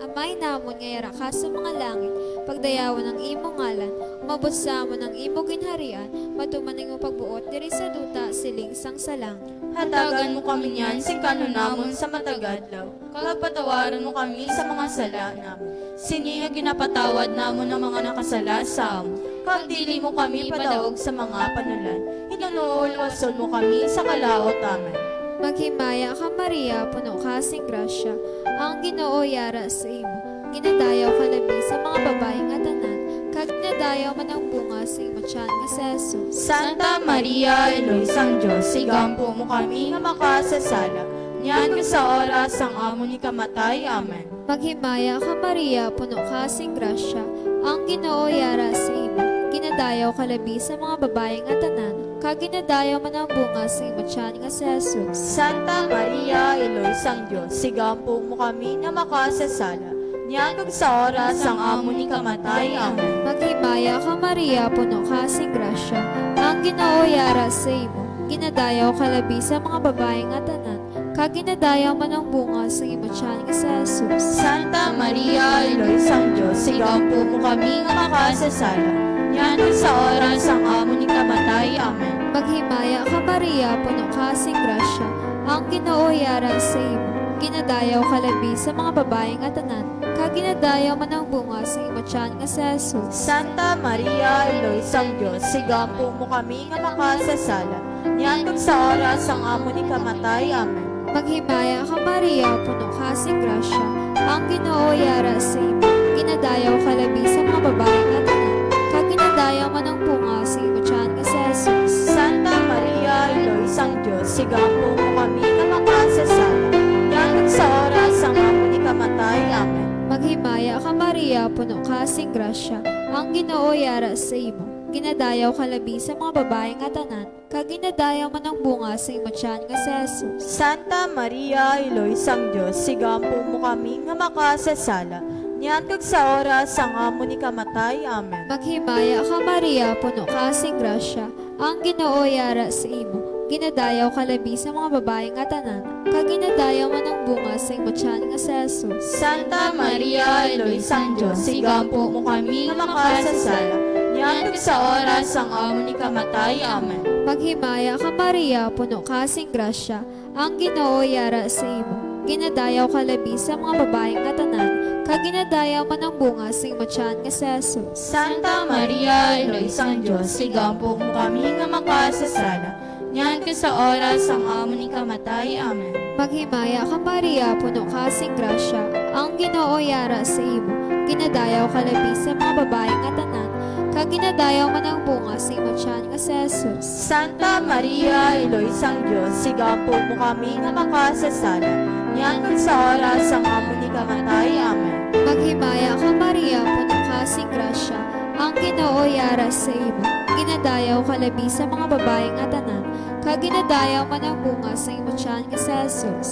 [SPEAKER 2] Amay namon nga yara ka sa mga langit, pagdayawan ng imo ngalan, umabot sa amon ng imo ginharian, matuman ng imo pagbuot diri sa duta siling sang salang.
[SPEAKER 3] Hatagan mo kami niyan sing kanunamon sa matagadlaw. Kagpatawaran mo kami sa mga sala namin. Sini nga ginapatawad namon ng mga nakasala sa amo. Kag dili mo kami padaog sa mga panulan. Inunuulwason mo kami sa kalaot amen.
[SPEAKER 2] Maghimaya ka Maria, puno ka sing grasya, ang Ginoo yara sa imo. Ginadayaw ka labi sa mga babae nga tanan, kag ginadayaw man ang bunga sa imo tiyan nga si Jesus.
[SPEAKER 3] Santa Maria, Eloy sang Diyos, igampo mo kami nga makasasala. Niyan ka sa oras ang amo ni kamatay. Amen.
[SPEAKER 2] Maghimaya ka Maria, puno ka sing grasya, ang Ginoo yara sa imo. Ginadayaw ka labi sa mga babae nga tanan, kag ginadayaw man ang bunga sa imo tiyan nga si Jesus.
[SPEAKER 3] Santa Maria, Eloy sang Diyos, igampo mo kami nga makasasala. Niyan kag sa oras ang amo ni kamatay. Amen.
[SPEAKER 2] Maghimaya ka Maria, puno ka sing grasya, ang Ginoo yara sa imo. Ginadayaw ka labi sa mga babae nga tanan, kag ginadayaw man ang bunga sa imo tiyan nga si Jesus.
[SPEAKER 3] Santa Maria, Eloy sang Diyos, igampo mo kami nga makasasala. Niyan kag sa oras ang amo ni kamatay. Amen.
[SPEAKER 2] Maghimaya ka Maria, puno ka sing grasya, ang Ginoo yara sa imo. Ginadayaw ka labi sa mga babae nga tanan, kag ginadayaw man ang bunga sa imo tiyan nga si Jesus.
[SPEAKER 3] Santa Maria, Eloy sang Diyos, igampo mo kami nga makasasala. Niyan kag sa oras ang amo ni kamatay. Amen.
[SPEAKER 2] Maghimaya ka Maria, puno ka sing grasya, ang Ginoo yara sa imo. Ginadayaw ka labi sa mga babae nga tanan, kag ginadayaw man ang bunga sa imo tiyan nga si Jesus.
[SPEAKER 3] Santa Maria, Eloy sang Diyos, igampo mo kami nga makasasala. Niyan kag sa oras ang amo ni kamatay. Amen.
[SPEAKER 2] Maghimaya ka Maria, puno ka sing grasya, ang Ginoo yara sa imo. Ginadayaw ka labi sa mga babae nga tanan, kag ginadayaw man ang bunga sa imo tiyan nga si Jesus.
[SPEAKER 3] Santa Maria, Eloy sang Diyos, igampo mo kami nga makasasala. Niyan kag sa oras ang amo ni kamatay. Amen.
[SPEAKER 2] Maghimaya ka Maria, puno ka sing grasya, ang Ginoo yara sa imo. Ginadayaw ka labi sa mga babae nga tanan, kag ginadayaw man ang bunga sa imo tiyan nga si Jesus.
[SPEAKER 3] Santa Maria, Eloy sang Diyos, igampo mo kami nga makasasala. Niyan kag sa oras ang amo ni kamatay. Amen.
[SPEAKER 2] Maghimaya ka Maria, puno ka sing grasya, ang Ginoo yara sa imo. Ginadayaw ka labi sa mga babae nga tanan, kag ginadayaw man ang bunga sa imo tiyan nga si Jesus.
[SPEAKER 3] Santa Maria, Eloy sang Diyos, igampo mo kami nga makasasala. Niyan kag sa oras ang amo ni kamatay. Amen.
[SPEAKER 2] Maghimaya ka Maria, puno ka sing grasya, ang Ginoo yara sa imo. Ginadayaw ka labi sa mga babae nga tanan, kag ginadayaw man ang bunga sa imo tiyan nga si Jesus.
[SPEAKER 3] Santa Maria, Eloy sang Diyos, igampo mo kami nga makasasala. Niyan kag sa oras ang amo ni kamatay. Amen.
[SPEAKER 2] Maghimaya ka Maria, puno ka sing grasya, ang Ginoo yara sa imo. Ginadayaw ka labi sa mga babae nga tanan, kag ginadayaw man ang bunga sa imo tiyan nga si Jesus.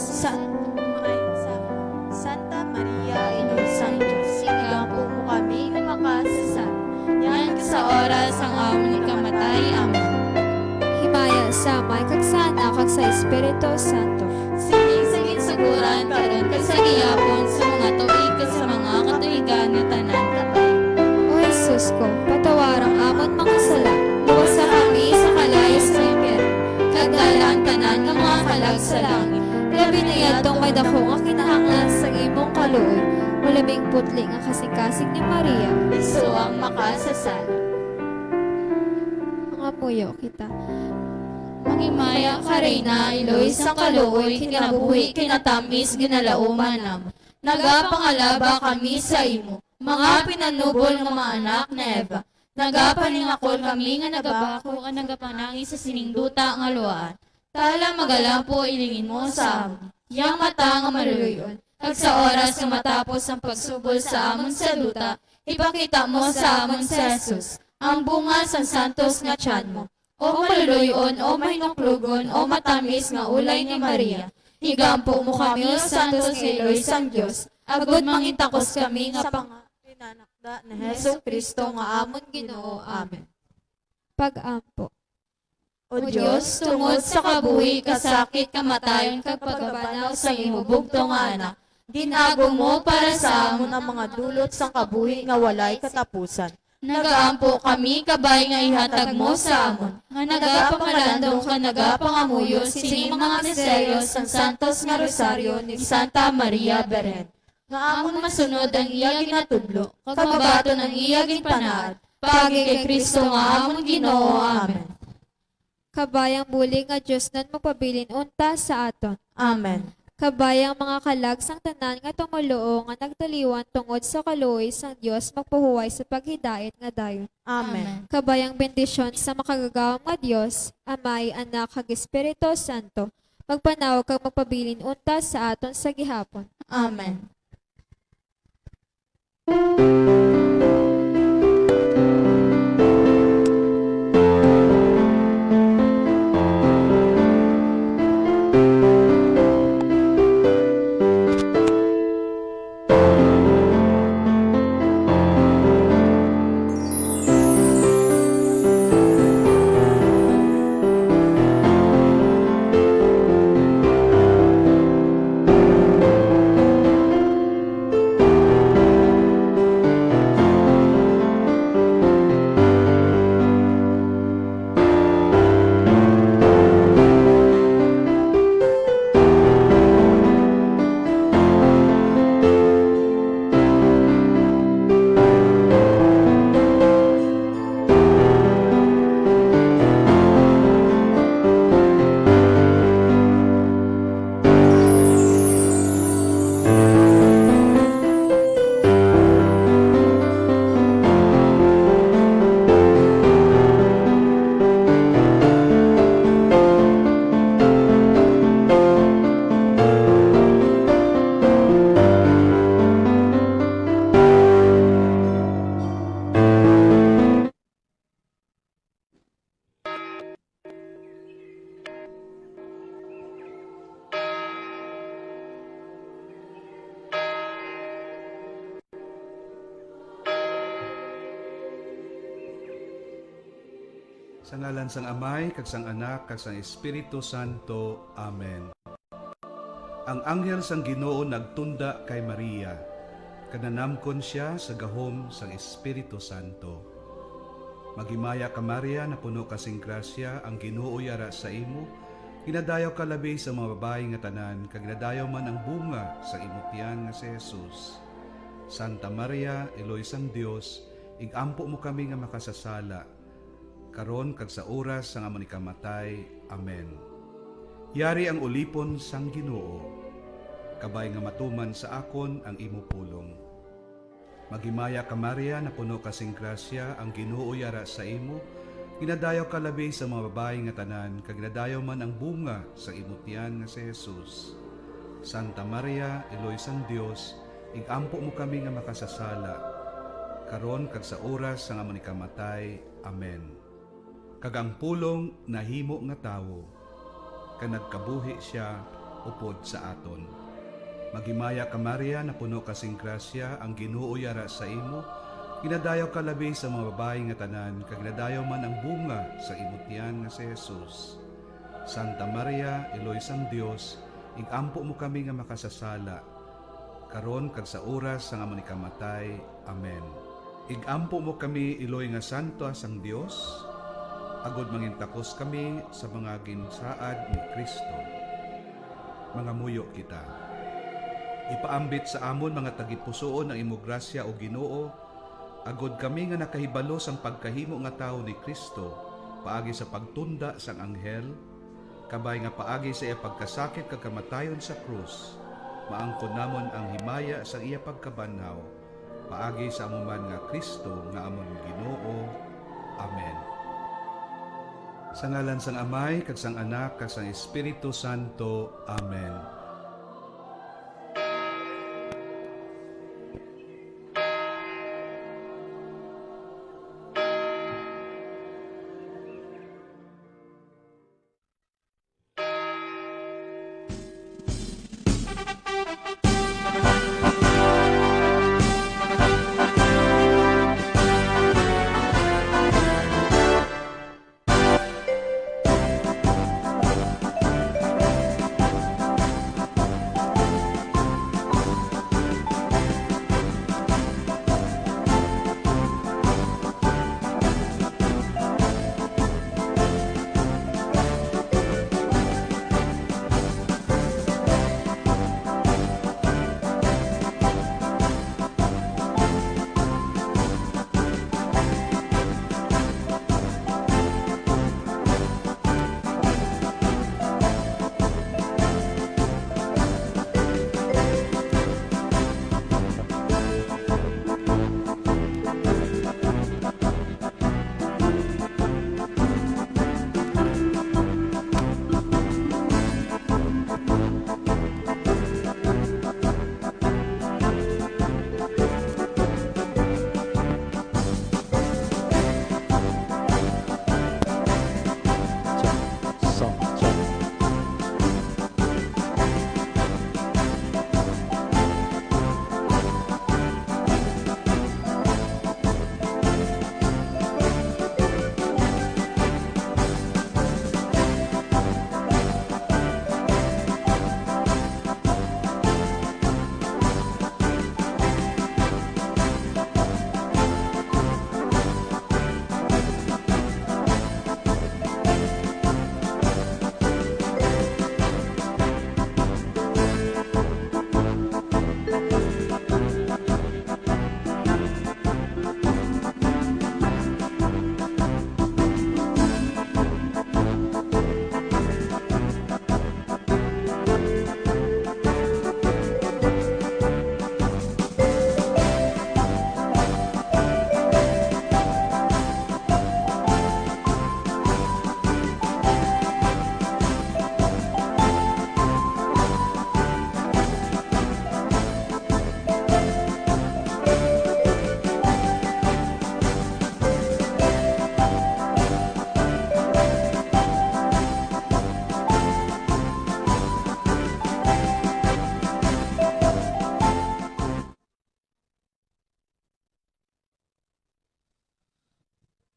[SPEAKER 3] Santa Maria, Eloy sang Diyos, igampo mo kami nga makasasala. Niyan kag sa oras ang amo ni kamatay. Amen.
[SPEAKER 2] Himaya sa Amay kag sa Anak kag sa Espiritu Santo.
[SPEAKER 3] Sining sa ginsuguran karon kag sa gihapon sa mga tuig kag sa mga katuigan nga tanan kapay.
[SPEAKER 2] O Jesus ko, patawarang amon mga sala, luwasa kami sa kalayas sa impyerno,
[SPEAKER 3] Kagdala ang tanan nga mga kalag sa langit.
[SPEAKER 2] labi na yatong may dako nga kinahanglan sa imong kaluoy, o labing putli nga kasing-kasing ni Maria,
[SPEAKER 3] Isu ang makasasala.
[SPEAKER 2] mga puyo kita.
[SPEAKER 3] Mangimaya ka Reyna, Eloy sa kaluoy, kinabuhi, kinatamis, ginalauman nam. Nagapangalaba kami sa imo, mga pinanubol nga mga anak na Eva. Nagapaningakol kami nga nagabako ang nagapanangi sa siningduta nga luwaan. Tala magalampo ilingin mo sa amon, yang mata nga maluyon. Kag sa oras nga matapos ang pagsubol sa amon sa duta, ipakita mo sa amon sa Jesus, ang bunga sa santos nga tiyan mo. O maluluyon, o mahinuklugon, o matamis nga ulay ni Maria. Igampo mo kami, o santos Eloy sang Diyos. Agod mangitakos kami nga pinanakda na Heso Kristo nga amon Ginoo. Amen.
[SPEAKER 2] Pag-ampo.
[SPEAKER 3] O Diyos, tungod sa kabuhi, kasakit, kamatayon, kag pagbanaw sa imo bugto nga anak, dinago mo para sa amon ang mga dulot sang kabuhi nga walay katapusan. Nagaampo kami, kabay nga ihatag mo sa amon, nga nagapangalandong ka nagapangamuyo, sining mga misteryo sang Santos nga Rosaryo ni Santa Maria Beren. Nga amon masunod ang iya ginatudlo, kagmabaton ang iya ginpanaad, pagi kay Kristo nga amon Ginoo. Amen.
[SPEAKER 2] Kabayang bulig nga Diyos nan magpabilin unta sa aton.
[SPEAKER 3] Amen.
[SPEAKER 2] Kabayang mga kalag sang tanan nga tumuluo nga nagtaliwan tungod sa kaluoy sang Dios magpahuway sa paghidait nga dayon.
[SPEAKER 3] Amen.
[SPEAKER 2] Kabayang bendisyon sa makagagawang nga Dios, Amay, Anak, kag Espiritu Santo, magpanawag kag magpabilin unta sa aton sa gihapon.
[SPEAKER 3] Amen.
[SPEAKER 4] Sa ngalan sang Amay, kag sang Anak, kag sang Espiritu Santo. Amen. Ang anghel sang Ginoo nagtunda kay Maria, kananamkon siya sa gahom sang Espiritu Santo. Magimaya ka Maria, na puno kasing grasya, ang Ginoo yara sa imo, ginadayaw ka labi sa mga babae nga tanan, kag ginadayaw man ang bunga sa imong tiyan nga si Jesus. Santa Maria, Eloy sang Dios, igampo mo kami nga makasasala, karon kag sa oras sang amon ikamatay. Amen. Yari ang ulipon sang Ginoo, kabay nga matuman sa akon ang imo pulong. Magimaya ka Maria, na puno kasing grasya, ang Ginoo yara sa imo, ginadayaw ka labi sa mga babae nga tanan, kag ginadayaw man ang bunga sa imo tiyan nga si Jesus. Santa Maria, Eloy sang Dios, igampo mo kami nga makasasala, karon kag sa oras sang amon ikamatay. Amen. Kag ang pulong nahimo nga tawo, kag nagkabuhi siya upod sa aton. Magimaya ka Maria, na puno kasing grasya, ang Ginoo yara sa imo, ginadayaw ka labi sa mga babae nga tanan, kag ginadayaw man ang bunga sa imo tiyan nga si Jesus. Santa Maria, Eloy sang Dios, igampo mo kami nga makasasala, karon kag sa oras sang amon ikamatay. Amen. Igampo mo kami, Eloy nga santo sang Dios, agod mangintakos kami sa mga ginsaad ni Kristo. Mga muyo kita. Ipaambit sa amon mga tagipusoon ang imo grasya o Ginoo, agod kami nga nakahibalo sang pagkahimo nga tawo ni Kristo, paagi sa pagtunda sang anghel, kabay nga paagi sa iya pagkasakit kag kamatayon sa krus, maangkon namon ang himaya sa iya pagkabanhaw, paagi sa amuman nga Kristo nga amon Ginoo. Amen. Sa ngalan sang Amay, kag sang Anak, kag sang Espiritu Santo. Amen.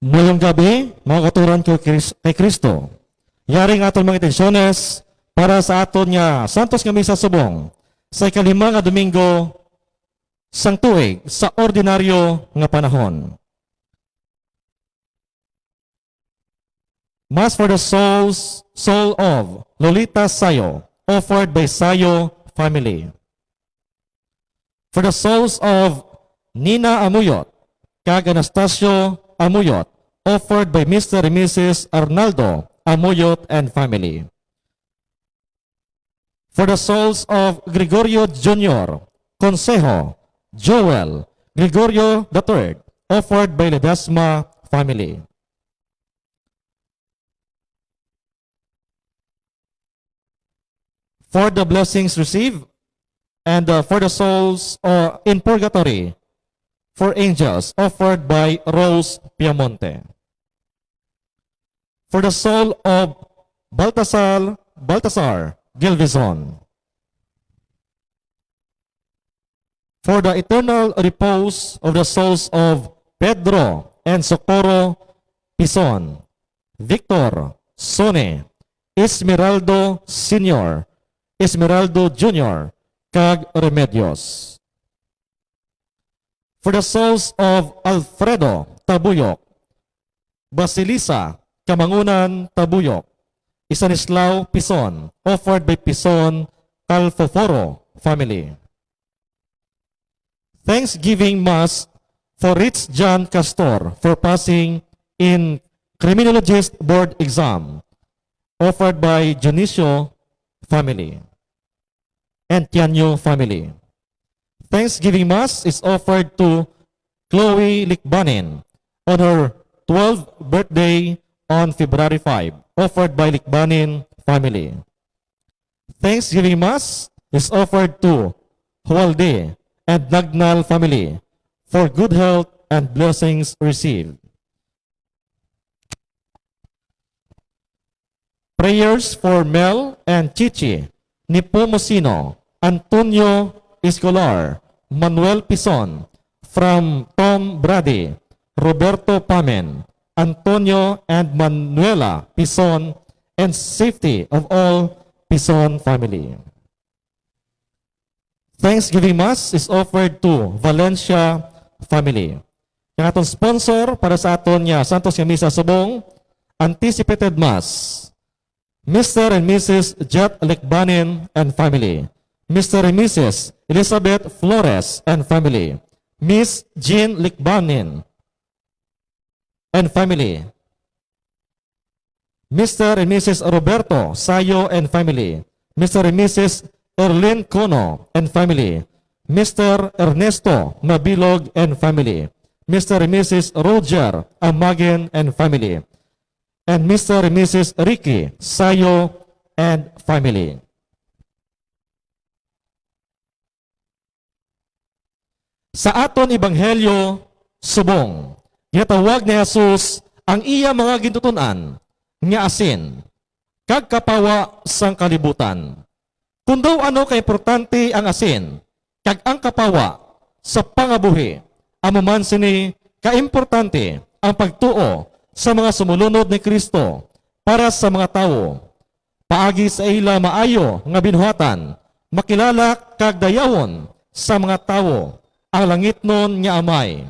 [SPEAKER 5] Mayong gabi, mga katuran kay Kristo. Yaring aton mga intensyones para sa aton nga Santos nga Misa subong sa ikalima nga Domingo sang tuig sa ordinaryo nga panahon. Mass for the soul of Lolita Sayo, offered by Sayo family. For the souls of Nina Amuyot, kag Anastasio Amuyot, offered by Mr. and Mrs. Arnaldo Amuyot and family. For the souls of Gregorio Jr., Consejo, Joel, Gregorio III, offered by Ledesma family. For the blessings received and for the souls in purgatory, for angels, offered by Rose Piamonte. For the soul of Baltasar Gilvizon. For the eternal repose of the souls of Pedro and Socorro Pison, Victor Sone, Esmeraldo Sr., Esmeraldo Jr., kag Remedios. For the souls of Alfredo Tabuyok, Basilisa Kamangunan Tabuyok, Isanislao Pison, offered by Pison Calfoforo family. Thanksgiving Mass for Rich John Castor for passing in Criminologist Board exam, offered by Junicio family. and Tianyo family. Thanksgiving Mass is offered to Chloe Likbanin on her 12th birthday on February 5, offered by Likbanin family. Thanksgiving Mass is offered to Hualde and Nagnal family for good health and blessings received. Prayers for Mel and Chichi Nipomosino, Antonio Escolar, Manuel Pison, from Tom Brady, Roberto Pamen, Antonio and Manuela Pison, and safety of all Pison family. Thanksgiving Mass is offered to Valencia family. Yung atong sponsor para sa aton niya Santos nga Misa Subong, Anticipated Mass, Mr. and Mrs. Jet Lekbanin and family, Mr. and Mrs. Elizabeth Flores and family, Miss Jean Lekbanin and family, Mr. and Mrs. Roberto Sayo and family, Mr. and Mrs. Erlin Cono and family, Mr. Ernesto Nabilog and family, Mr. and Mrs. Roger Amagin and family, and Mr. and Mrs. Ricky Sayo and family. Sa aton Ebanghelyo, subong, gitawag ni Jesus ang iya mga gintutunan nga asin, kag kapawa sang kalibutan. Kung daw ano ka importante ang asin, kag ang kapawa sa pangabuhi, amuman sini kaimportante ang pagtuo sa mga sumulunod ni Kristo para sa mga tao. Paagi sa ila maayo nga binuhatan, makilala kag dayawon sa mga tao ang langit nun nga amay.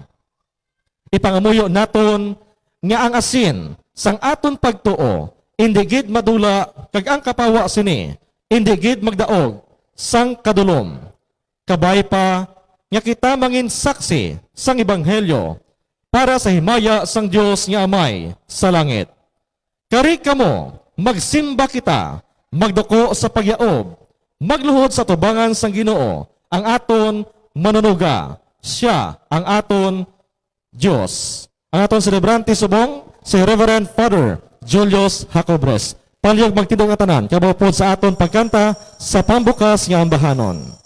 [SPEAKER 5] Ipangamuyo naton nga ang asin sang aton pagtuo, indi gid madula kag ang kapawa sini, indi gid magdaog sang kadulom. Kabay pa nga kita mangin saksi sang ebanghelyo para sa himaya sang Dios nga amay sa langit. Kari kamo magsimba kita, magduko sa pagyaob, magluhod sa tubangan sang Ginoo, ang aton manunuga. Siya ang aton Diyos. Ang aton celebrante subong, si Reverend Father Julius Jacobres. Palyog magtidong nga tanan, kabupod sa aton pagkanta sa pambukas nga ambahanon.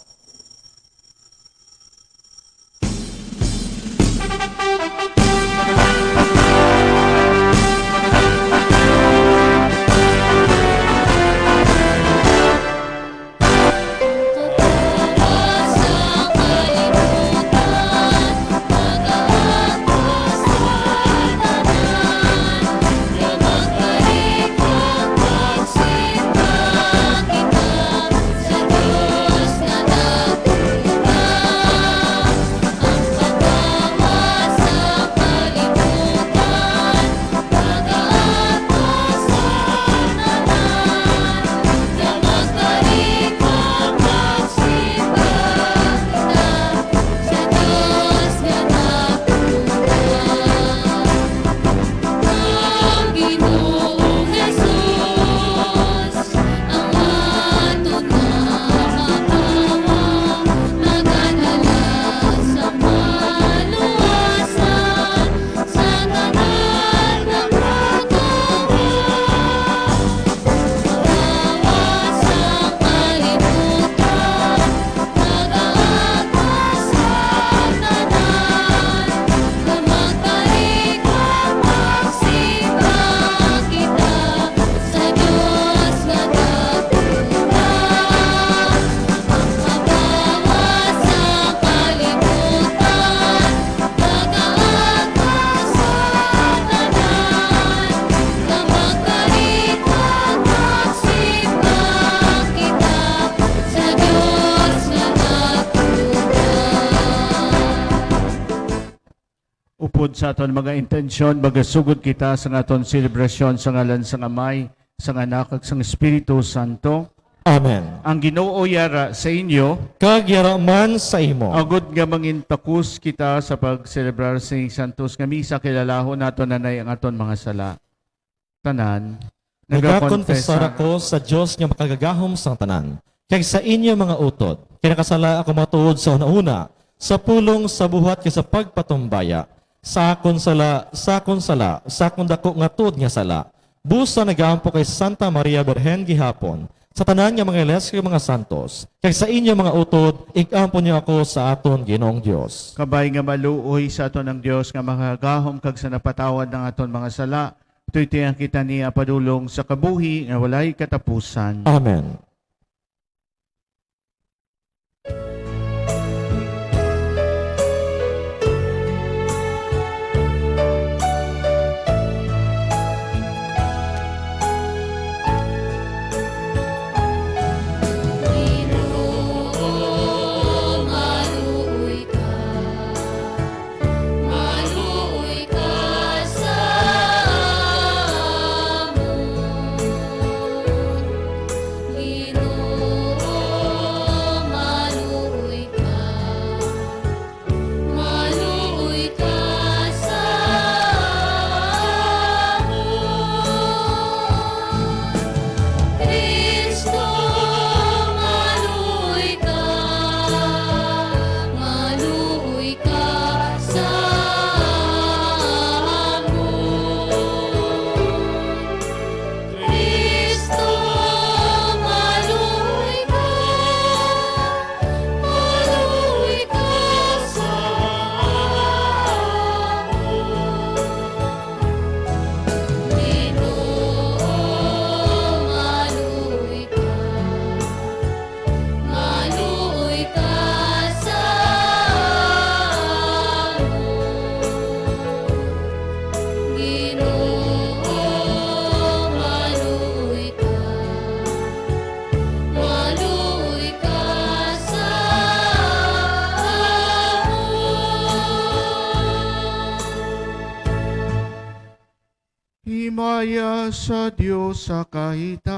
[SPEAKER 6] Upod sa aton mga intensyon, magasugod kita sa aton selebrasyon sa ngalan sang Amay, sang Anak, ag sang Espiritu Santo.
[SPEAKER 5] Amen.
[SPEAKER 6] Ang Ginoo yara sa inyo,
[SPEAKER 5] Kag yaraman sa imo.
[SPEAKER 6] agud nga mangintakus kita sa pagselebrar sa Santos nga Misa, kilalahon nato nanay ang aton mga sala. Tanan,
[SPEAKER 5] Nagakonfessar ako sa Dios nga makagagahom sang tanan. kay sa inyo mga utod, kinakasala ako matuod sa una-una, sa pulong sa buhat kay sa pagpatumbaya, sa akon sala, sa akon dako nga tuod nga sala, busa nagaampo kay Santa Maria Berhen gihapon, sa tanan nga mga iles kay mga santos, kay sa inyo mga utod, igampo niyo ako sa aton Ginoong Dios.
[SPEAKER 6] Kabay nga maluoy sa aton ng Dios nga makagahom kag sa napatawad ng aton mga sala. Ito'y tiyang kita niya padulong sa kabuhi nga walay katapusan.
[SPEAKER 5] Amen.
[SPEAKER 1] Maluoy ka sa amon,
[SPEAKER 6] Himaya sa Diyos sa kahitasan.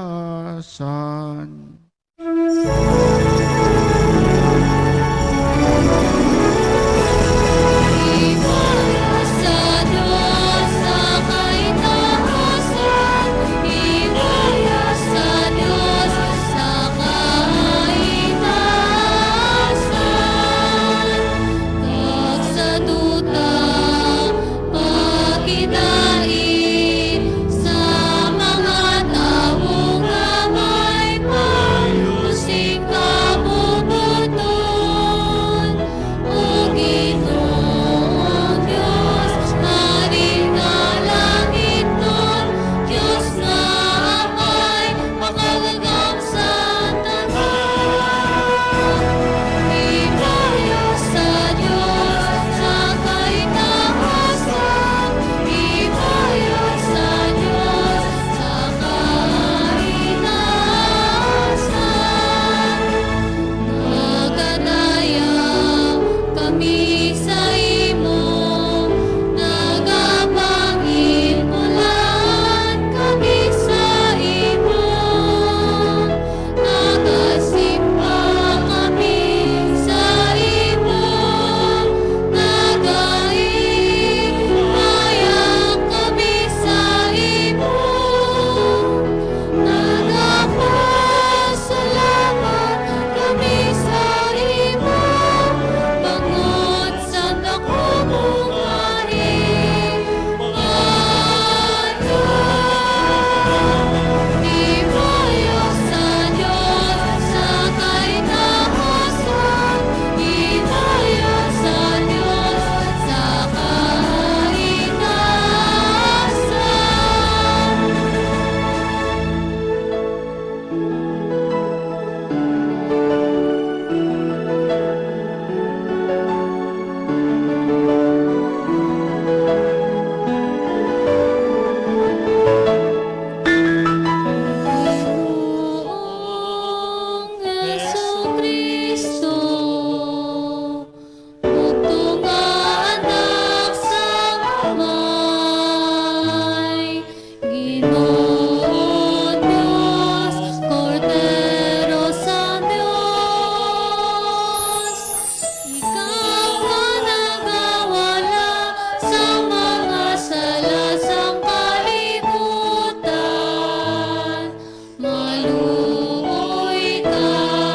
[SPEAKER 6] Maluoy ka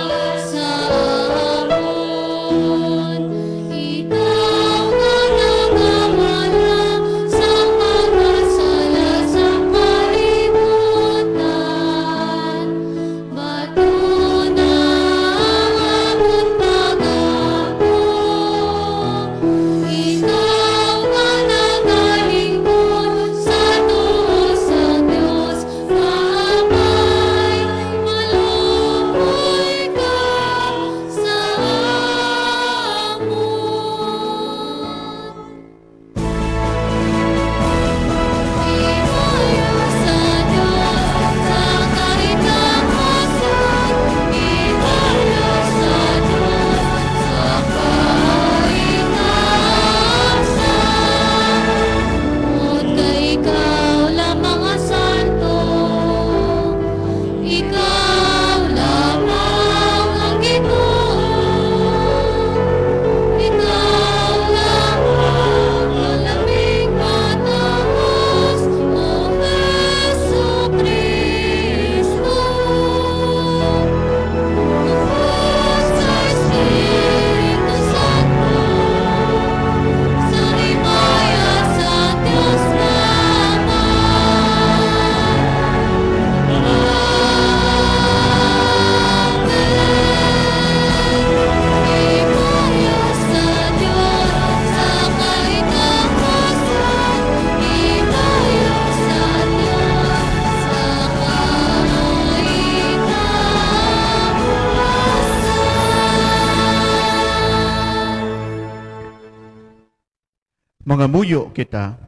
[SPEAKER 6] Mga muyo kita.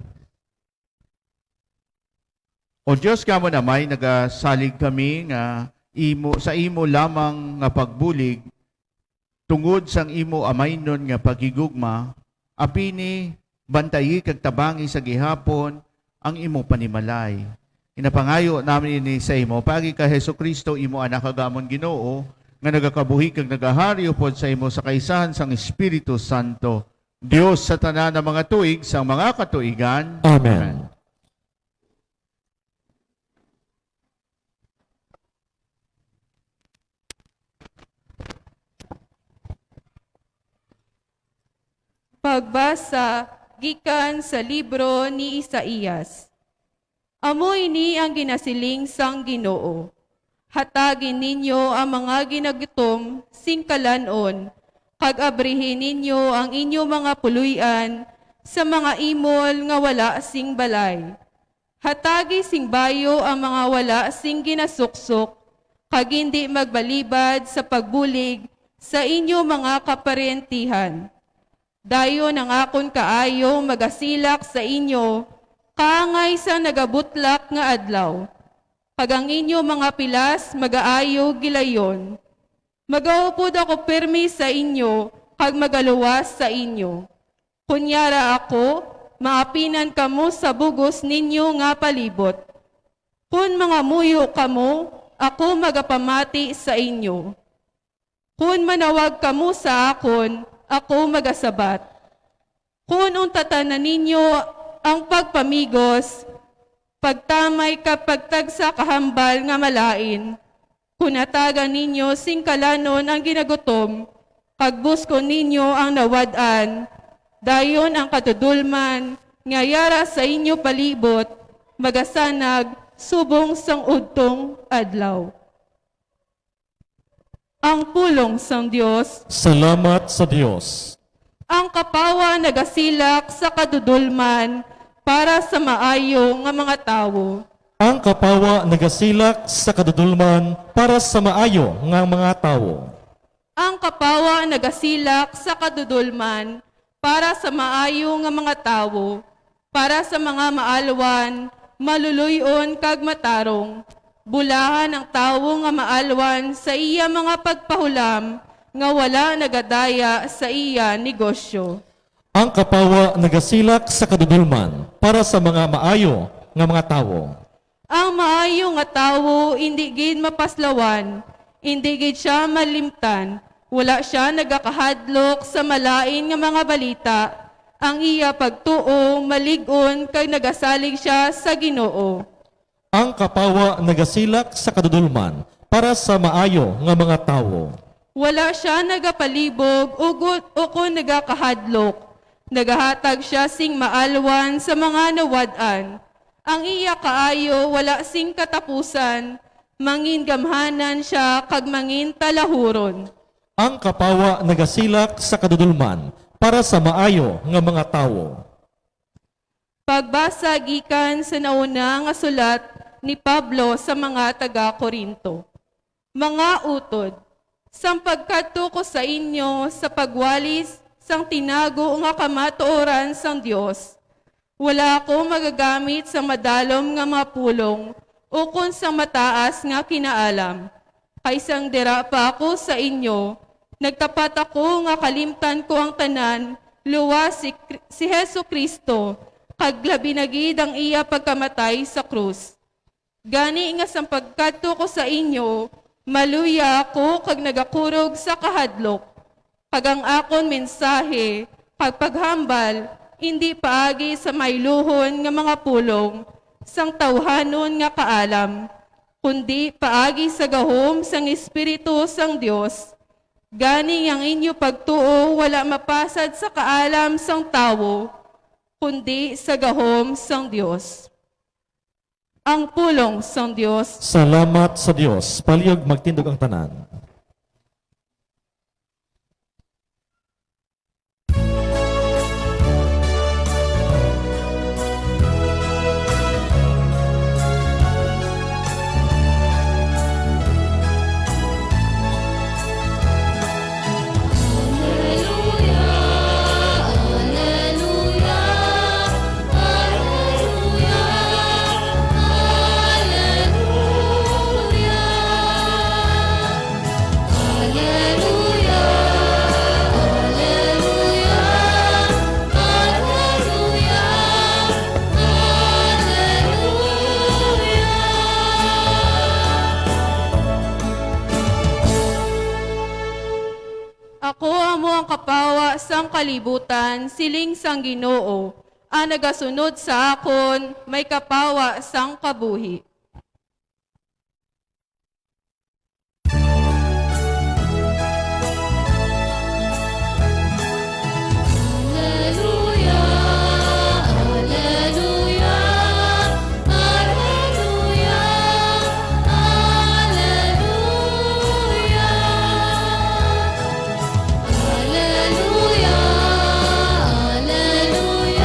[SPEAKER 6] O Diyos kamo na may nagasalig kami nga sa imo lamang nga pagbulig tungod sang imo amaynon nga pagigugma apini bantayi kag tabangi sa gihapon ang imo panimalay. Inapangayo namin ini sa imo pagi ka Hesukristo imo anak kagamon Ginoo nga nagakabuhi kag nagaharyo pod sa imo sa kaisahan sang Espiritu Santo. Dios sa tanan ng mga tuig sang mga katuigan.
[SPEAKER 5] Amen.
[SPEAKER 7] Pagbasa gikan sa libro ni Isaías. Amoy ni ang ginasiling sang Ginoo. Hatagin ninyo ang mga ginagutom singkalanon, kag abrihin ninyo ang inyo mga puluyan sa mga imol nga wala sing balay. Hatagi sing bayo ang mga wala sing ginasuksok, kag hindi magbalibad sa pagbulig sa inyo mga kaparentihan. Dayon ang akon kaayo magasilak sa inyo, kaangay sa nagabutlak nga adlaw. Pag ang inyo mga pilas magaayo gilayon. Magaupod ako permi sa inyo, kag magaluwas sa inyo. Kunyara ako, maapinan kamo sa bugos ninyo nga palibot. Kung mga muyo kamo, ako magapamati sa inyo. Kung manawag kamo sa akon, ako magasabat. Kung untatanan ninyo ang pagpamigos, pagtamay kapag tagsa kahambal nga malain, kung atagan ninyo singkalanon ang ginagutom, pagbusko ninyo ang nawadan, dayon ang katudulman, nga yara sa inyo palibot, magasanag, subong sang udtong adlaw. Ang pulong sang Dios,
[SPEAKER 5] Salamat sa Diyos.
[SPEAKER 7] ang kapawa nagasilak sa kadudulman para sa maayo nga mga tawo.
[SPEAKER 5] Ang kapawa nagasilak sa kadudulman para sa maayo nga mga tawo.
[SPEAKER 7] Ang kapawa nagasilak sa kadudulman para sa maayo nga mga tawo, para sa mga maalwan, maluluyon kag matarong. Bulahan ang tawo nga maalwan sa iya mga pagpahulam, nga wala nagadaya sa iya negosyo.
[SPEAKER 5] Ang kapawa nagasilak sa kadudulman para sa mga maayo nga mga tawo.
[SPEAKER 7] Ang maayo nga tawo hindi gid mapaslawan, hindi gid siya malimtan, wala siya nagakahadlok sa malain nga mga balita. Ang iya pagtuo malig-on kay nagasalig siya sa Ginoo.
[SPEAKER 5] Ang kapawa nagasilak sa kadudulman para sa maayo nga mga tawo.
[SPEAKER 7] Wala siya nagapalibog o kung nagakahadlok. Nagahatag siya sing maalwan sa mga nawadan. Ang iya kaayo wala sing katapusan, mangin gamhanan siya kag mangin talahuron.
[SPEAKER 5] Ang kapawa nagasilak sa kadudulman para sa maayo nga mga tawo.
[SPEAKER 7] Pagbasa gikan sa nauna nga sulat ni Pablo sa mga taga-Korinto. Mga utod, sampagkadto ko sa inyo sa pagwalis sang tinago nga kamatuoran sang Dios. Wala ako magagamit sa madalom nga mga pulong o kung sa mataas nga kinaalam. Kaysang dira pa ako sa inyo, nagtapat ako nga kalimtan ko ang tanan, luwas si Hesukristo, kag labi na gid ang iya pagkamatay sa krus. Gani nga sampagkadto ko sa inyo, maluya ako kag nagakurog sa kahadlok. Kag ang akon mensahe, pagpaghambal, hindi paagi sa mayluhon nga mga pulong, sang tawhanon nga kaalam, kundi paagi sa gahom sang Espiritu sang Dios. Gani ang inyo pagtuo wala mapasad sa kaalam sang tawo, kundi sa gahom sang Dios. Ang pulong sang Dios.
[SPEAKER 5] Salamat sa Diyos. Palihog magtindog ang tanan.
[SPEAKER 1] Alleluia, Alleluia,
[SPEAKER 7] kalibutan siling sang Ginoo, ang nagasunod sa akon may kapawa sang kabuhi.
[SPEAKER 1] Alleluia, Alleluia, Alleluia, Alleluia. Alleluia, Alleluia,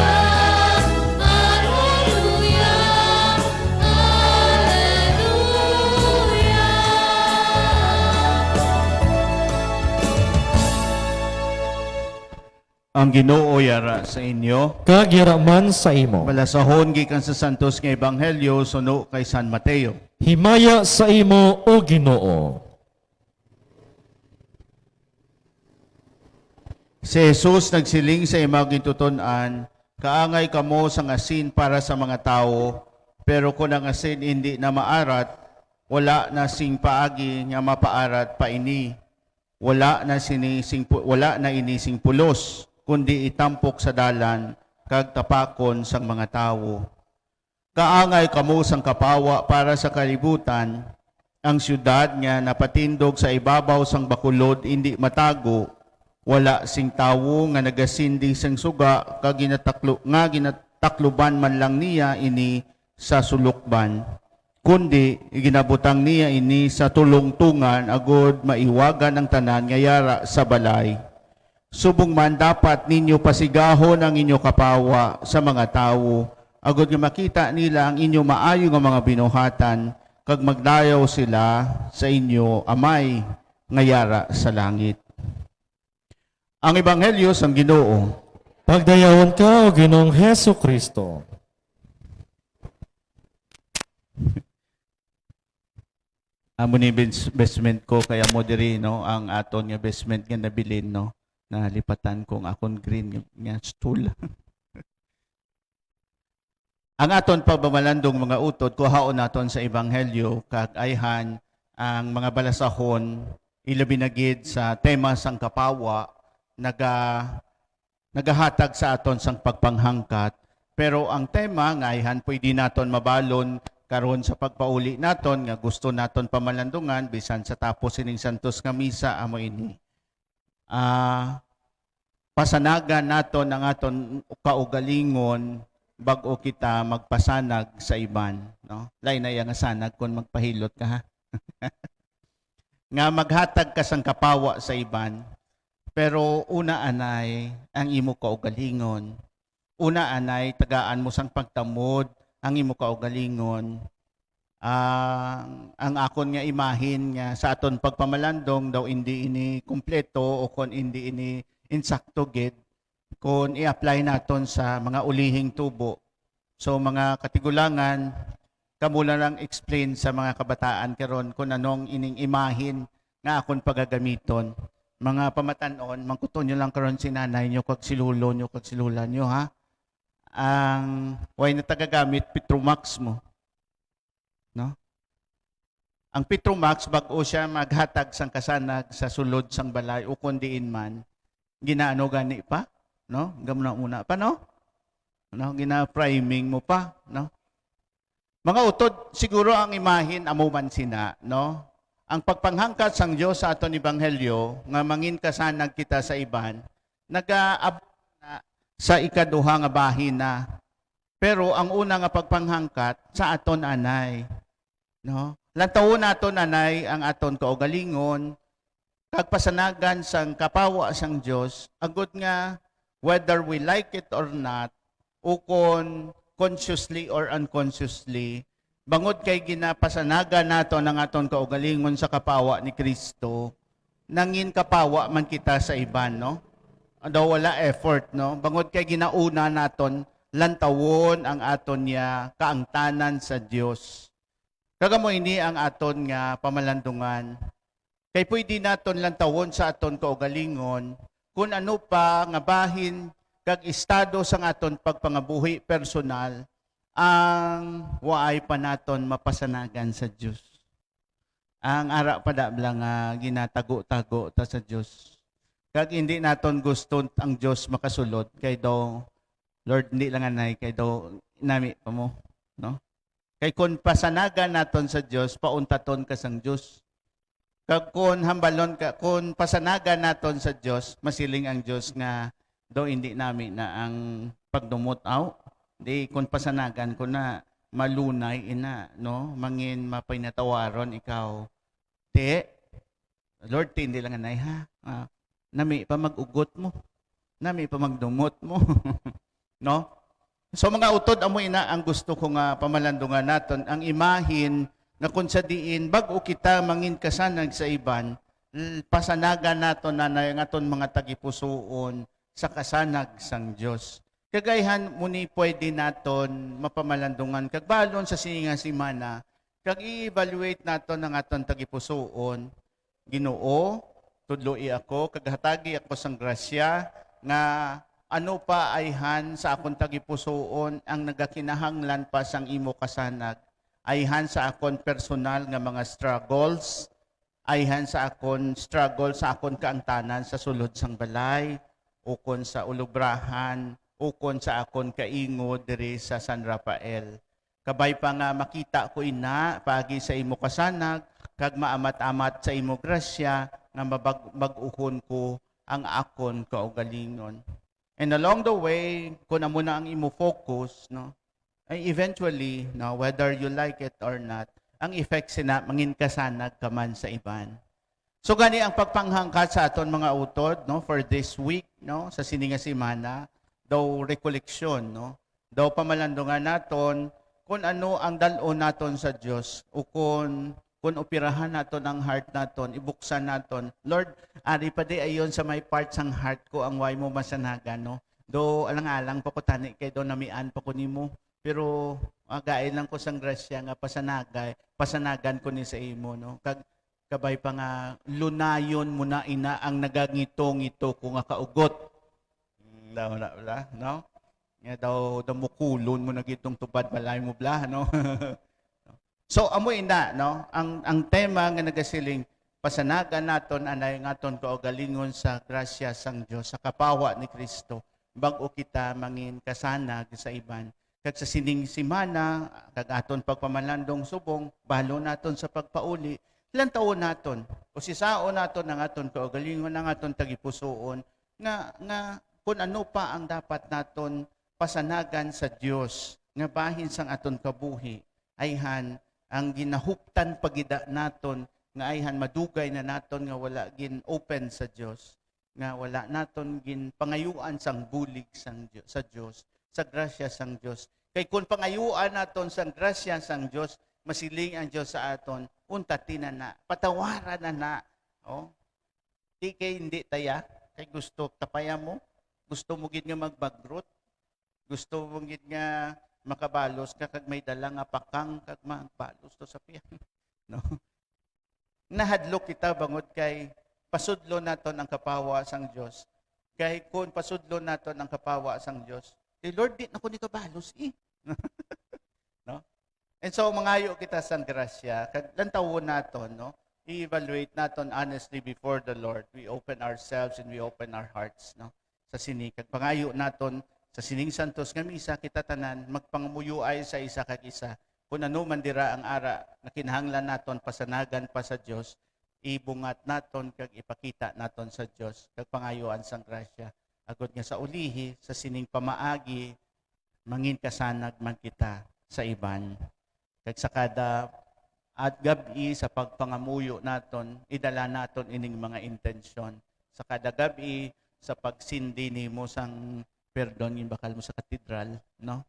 [SPEAKER 1] Alleluia, Alleluia.
[SPEAKER 6] Ang Ginoo yara sa inyo.
[SPEAKER 5] Kag yaraman sa imo.
[SPEAKER 6] Balasahon gikan sa Santos nga Ebanghelyo suno kay San Mateo.
[SPEAKER 5] Himaya sa imo, O Ginoo.
[SPEAKER 6] Si Jesus nagsiling sa imong gituton-an, kaangay kamo sang asin para sa mga tao, pero kung ang asin hindi na maarat, wala na sing paagi nga mapaarat pa ini. Wala na inising pulos, kundi itampok sa dalan kag tapakon sang mga tao. Kaangay kamo sang kapawa para sa kalibutan, ang syudad nga napatindog sa ibabaw sang bakulod hindi matago, wala sing tawo nga nagasindi sang suga kag ginatakluban man lang niya ini sa sulukban, kundi ginabutang niya ini sa tulong-tungan agod maiwagan ang tanan nga yara sa balay. Subong man dapat ninyo pasigahon ang inyo kapawa sa mga tawo, agod nga makita nila ang inyo maayo nga mga binuhatan, kag magdayaw sila sa inyo amay nga yara sa langit. Ang Ebanghelyo sang Ginoo.
[SPEAKER 5] Pagdayawon ka, O Ginoong Heso Kristo.
[SPEAKER 6] Amo ni basement ko kaya mo diri no ang aton nga basement nga nabilin no na lipatan kong akon green nga stool. Ang aton pagmamalandong mga utod kuhaon naton sa Ebanghelyo kag ayhan ang mga balasahon ilabi na gid sa tema sang kapawa nagahatag sa aton sang pagpanghangkat, pero ang tema nga ayhan pwede naton mabalon karon sa pagpauli naton nga gusto naton pamalandungan bisan sa tapos ining Santos nga misa amo ini. Pasanagan naton ang aton kaugalingon bag-o kita magpasanag sa iban, no? Lain na yang sanag kon magpahilot ka ha. Nga maghatag ka sang kapawa sa iban. Pero una anay ang imo kaugalingon. Una anay tagaan mo sang pagtamod ang imo kaugalingon. Ang akon nga imahin nga sa aton pagpamalandong daw hindi ini kumpleto o kon hindi ini insakto gid kung i-apply naton sa mga ulihing tubo. So mga katigulangan, kamo na lang explain sa mga kabataan karon kung anong ining imahin nga akon pagagamiton. Mga pamatanon, mangkuton nyo lang karon si nanay nyo, kag si lulo nyo, kag si lula nyo, ha? Ang way na tagagamit, Petromax mo. No? Ang Petromax, bago siya maghatag sang kasanag sa sulod sang balay, o kundiin man, ginaano gani pa, no? Gamuna muna pa, no? Gina-priming mo pa, no? Mga utod, siguro ang imahin, amo man sina, no? Ang pagpanghangkat sang Dios sa aton Ebanghelyo, nga mangin kasanag kita sa iban, nagaabot na sa ikaduha nga bahin na. Pero ang una nga pagpanghangkat sa aton anay, no? Lantawon naton anay ang aton kaugalingon, kag pasanagan sang kapawa sang Dios, agud nga whether we like it or not, o kon consciously or unconsciously, bangod kay ginapasanagan nato ng aton kaugalingon sa kapawa ni Kristo, nangin kapawa man kita sa iban, no? Daw wala effort, no? Bangod kay ginauna naton lantawon ang aton niya kaangtanan sa Dios. Kagamo ini ang aton nga pamalandungan. Kay pwede naton lantawon sa aton kaugalingon kung ano pa nga bahin kag estado sang aton pagpangabuhi personal ang waay pa naton mapasanagan sa Dios. Ang ara pa da nga ginatago-tago ta sa Dios. Kag hindi naton gusto ang Dios makasulod kay daw Lord hindi lang anay kay daw nami pa mo, no? Kay kun pasanagan naton sa Dios, pauntaton ka sang Dios. Kag kun hambalon ka, kun pasanagan naton sa Dios, masiling ang Dios nga daw hindi nami na ang pagdumot aw. Di kun pasanagan ko na malunay ina, no? Mangin mapinatawaron ikaw. Di Lord, hindi lang anay ha. Nami pa mag-ugot mo. Nami pa magdumot mo. No? So mga utod, amoy na ang gusto ko nga pamalandungan naton, ang imahin na kung sa diin, bago kita mangin kasanag sa iban, pasanagan naton na nga aton mga tagipusoon sa kasanag sang Diyos. Kagayhan muni pwede naton mapamalandungan, kagbalon sa sininga simana, kag i-evaluate naton ang aton tagipusoon, Ginoo, tudloi ako, kaghatagi ako sang grasya, nga ano pa ayhan sa akong tagipusoon ang nagakinahanglan pa sang imo kasanag, ayhan sa akon personal nga mga struggles, ayhan sa akon struggle sa akon kaangtanan sa sulod sang balay, ukon sa ulubrahan, ukon sa akon kaingo diri sa San Rafael. Kabay pa nga makita ko ina, pagi sa imo kasanag, kag maamat-amat sa imo grasya, nga mag-uhon ko ang akon kaugalingon. And along the way, kung amo na ang imo focus, no, ay eventually, no, whether you like it or not, ang effect sina mangin kasanag ka man sa iban. So gani ang pagpanghangkat sa aton mga utod, no, for this week, no, sa sininga semana, daw recollection, no, daw pamalandungan naton kung ano ang dalon naton sa Dios o kung operahan naton ang heart naton, ibuksan naton. Lord, ari pa di ayon sa may part sang heart ko ang way mo masanagan, no? Do alang-alang pa ko tani kay do namian pa ko nimo. Pero again lang ko sang grasya nga pasanagan ko ni sa imo, no? Kabay pa nga lunayon mo na ina ang nagangitong-ito ko nga kaugot. Wala, no? Nga daw mukulon mo na gitong tubad balay mo bla, no? So amoy na, no? Ang tema nga nagasiling pasanagan naton anay ngaton kaugalingon sa grasya sang Dios sa kapawa ni Kristo bag-o kita mangin kasanag sa iban. Kag sa sining semana kag aton pagpamalandong subong balo naton sa pagpauli ilang taon naton o sisaon naton ang aton kaugalingon ang aton tagipusoon nga kung ano pa ang dapat naton pasanagan sa Dios nga bahin sang aton kabuhi ayhan ang ginahuptan pagida naton nga ayhan madugay na naton nga wala gin open sa Dios nga wala naton gin pangayuan sang bulig sang Dios, sa Dios sa grasya sang Dios kay kun pangayuan naton sang grasya sang Dios masiling ang Dios sa aton untatin na patawaran na oh di kay hindi taya kay gusto tapaya mo gusto mo gid nga magbagrot gusto mo gid nga makabalos ka kag may dala nga pakang kag magbalos to sa piyan no nahadlok kita bangod kay pasudlo naton ang kapawa sang Dios kay kun pasudlo naton ang kapawa sang Dios Lord di nako ni kabalos no and so mangayo kita sang grasya kag lantawon naton no i-evaluate naton honestly before the Lord we open ourselves and we open our hearts no sa sini kag pangayo naton sa sining santos nga misa kita tanan magpangmuyuay sa isa kag isa kun ano man dira ang ara na kinahanglan naton pasanagan pa sa Dios ibungat naton kag ipakita naton sa Dios kag pangayoan sang grasya agod nga sa ulihi sa sining pamaagi mangin kasanag man kita sa iban kag sa kada at gabi sa pagpangamuyo naton idala naton ining mga intensyon sa kada gabi sa pagsindi nimo sang perdon yung bakal mo sa katedral, no?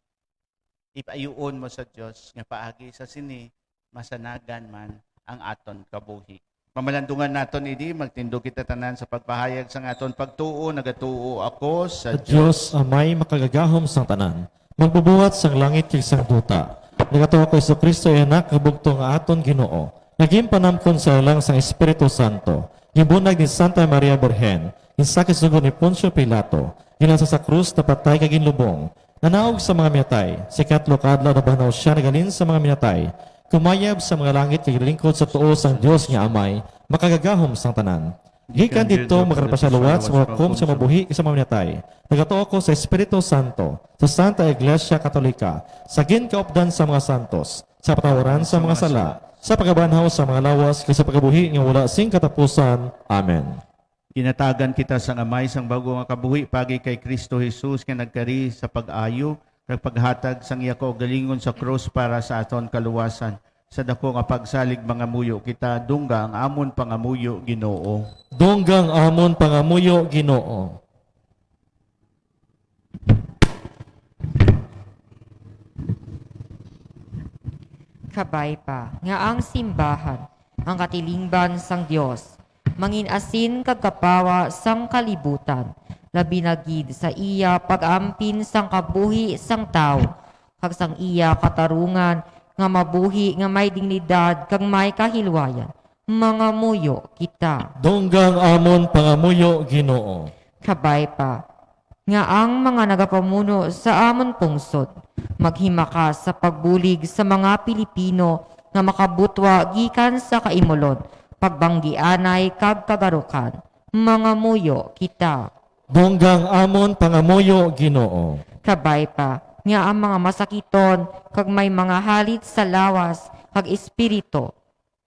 [SPEAKER 6] Ipayuon mo sa Dios nga paagi sa sini masanagan man ang aton kabuhi. Pamalandungan naton idi magtindog kita tanan sa pagpahayag sang aton pagtuo nagatuo ako sa
[SPEAKER 5] Sa Diyos amay makagagahom sang tanan, magbubuhat sang langit kag sang duta. Nagatuo ko Hesus Kristo ay anak kabugto nga aton Ginoo. Naging panamkon sa lang sang Espiritu Santo. Gibunag ni Santa Maria Virgen, insakit sugod ni Poncio Pilato. Ginasa sa krus na patay kag ginlubong. Nanaog sa mga minatay, si katlo kadlaw na banaw siya nagalin sa mga minatay. Kumayab sa mga langit kag lingkod sa tuo sang Dios nga amay, makagagahom sang tanan. Gikan dito magkarapasaluwat sa mga kum sa mabuhi sa maminatay. Nagatuo ko sa Espiritu Santo, sa Santa Iglesia Katolika, sa ginkaupdan sa mga santos, sa patawaran sa mga sala, sa pagabanhaw sa mga lawas, kasi pagabuhi nga wala sing katapusan. Amen.
[SPEAKER 6] Ginatagan kita sa amay sang bago nga kabuhi pagi kay Kristo Jesus nga nagkari sa pag-ayo kag paghatag sang iya kaugalingon sa krus para sa aton kaluwasan. Sa dako nga pagsalig mga muyo kita dungga ang amon pangamuyo Ginoo.
[SPEAKER 5] Donggang amon pangamuyo Ginoo.
[SPEAKER 8] Kabay pa, nga ang simbahan, ang katilingban sang Dios, mangin asin kag kapawa sang kalibutan, labi na gid sa iya pag-ampin sang kabuhi sang tao, kag sang iya katarungan, nga mabuhi nga may dignidad kag may kahilwayan. Mga muyo kita.
[SPEAKER 5] Donggang amon pangamuyo Ginoo.
[SPEAKER 8] Kabay pa, nga ang mga nagapamuno sa amon pungsod, maghimakas sa pagbulig sa mga Pilipino nga makabutwa gikan sa kaimulod, pagbanggianay kag kagarukan. Mga muyo kita.
[SPEAKER 5] Donggang amon pangamuyo Ginoo.
[SPEAKER 8] Kabay pa, nga ang mga masakiton kag may mga halit sa lawas kag espiritu,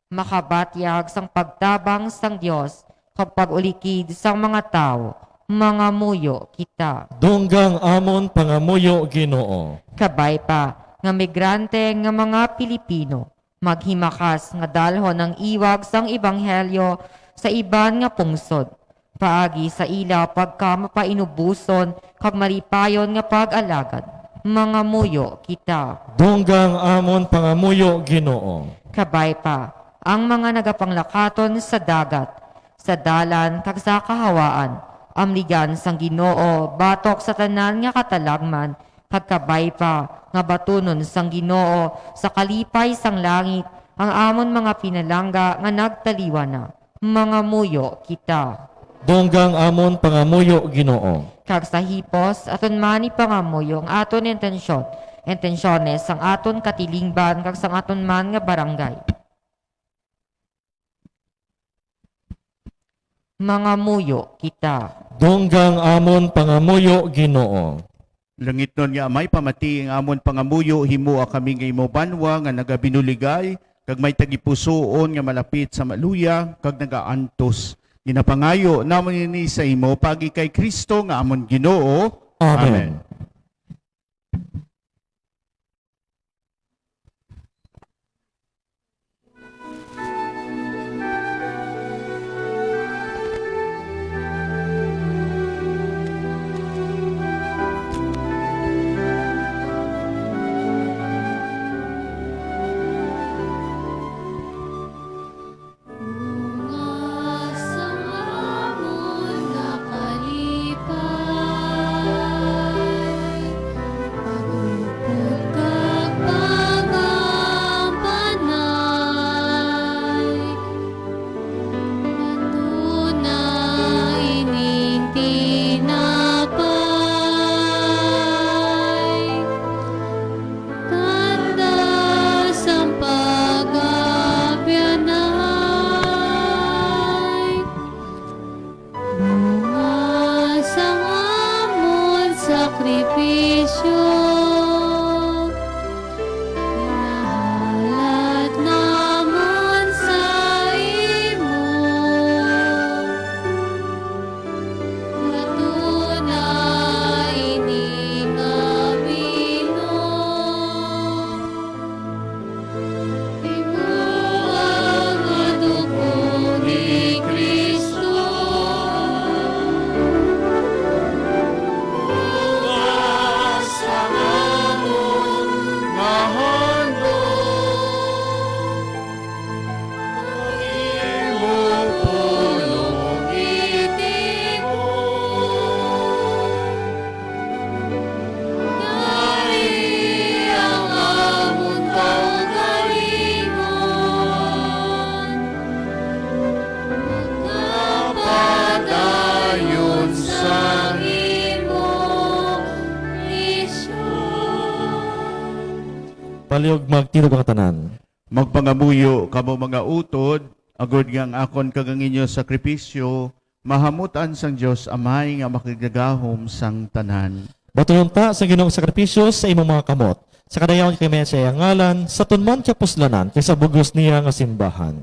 [SPEAKER 8] makabatyag sang pagtabang sang Dios kag pagulikid sang mga tao. Mga muyo kita.
[SPEAKER 5] Donggang amon pangamuyo Ginoo.
[SPEAKER 8] Kabay pa, nga migrante nga mga Pilipino, maghimakas nga dalhon ng iwag sang ebanghelyo sa iban nga pungsod. Paagi sa ila pagka mapainubuson kag maripayon nga pag-alagad. Mga muyo kita.
[SPEAKER 5] Donggang amon pangamuyo Ginoo.
[SPEAKER 8] Kabay pa, ang mga nagapanglakaton sa dagat, sa dalan kag sa kahawaan, amligan sang Ginoo, batok sa tanan nga katalagman, kag kabay pa, nga batunon sang Ginoo, sa kalipay sang langit, ang amon mga pinalangga nga nagtaliwa na. Mga muyo kita.
[SPEAKER 5] Donggang amon pangamuyo Ginoo.
[SPEAKER 8] Kag sa hipos, aton mani pangamuyo ang aton intensyones sang aton katilingban, kag sang aton man nga barangay. Mga muyo kita.
[SPEAKER 5] Donggang amon pangamuyo Ginoo.
[SPEAKER 6] Langit nun nga amay pamati ang amon pangamuyo himo kami nga imo banwa nga nagabinuligay kag may tagipusoon nga malapit sa maluya kag nagaantos. Ginapangayo namon ini sa imo pagi kay Kristo nga amon Ginoo.
[SPEAKER 5] Amen.
[SPEAKER 1] Sa amon nakalipay, pagupod kag pagampanay, natunay ining tinapay, kandas ang pag-abyanay, bunga sang amon sakripisyo, pinahalat namon sa imo, natunay ining abino. Imuang nga dugo ni Kristo, bukas ang amon nga handog, ang imo pulong itibok. Dari ang amon kaugalingon, magkapadayon sa imo misyon.
[SPEAKER 5] Paliog magtirog ang tanan.
[SPEAKER 6] Magpangamuyo kamo mga utod Agod nga ang akon kagang inyo sakripisyo, mahamutan sang Dios Amay nga makigagahom sang tanan.
[SPEAKER 5] Batuyon ta sa Ginoong sakripisyo sa imong mga kamot. Sa kadayawan kay Mesa ngalan, sa tunman siya puslanan, kaysa bugos niya nga simbahan.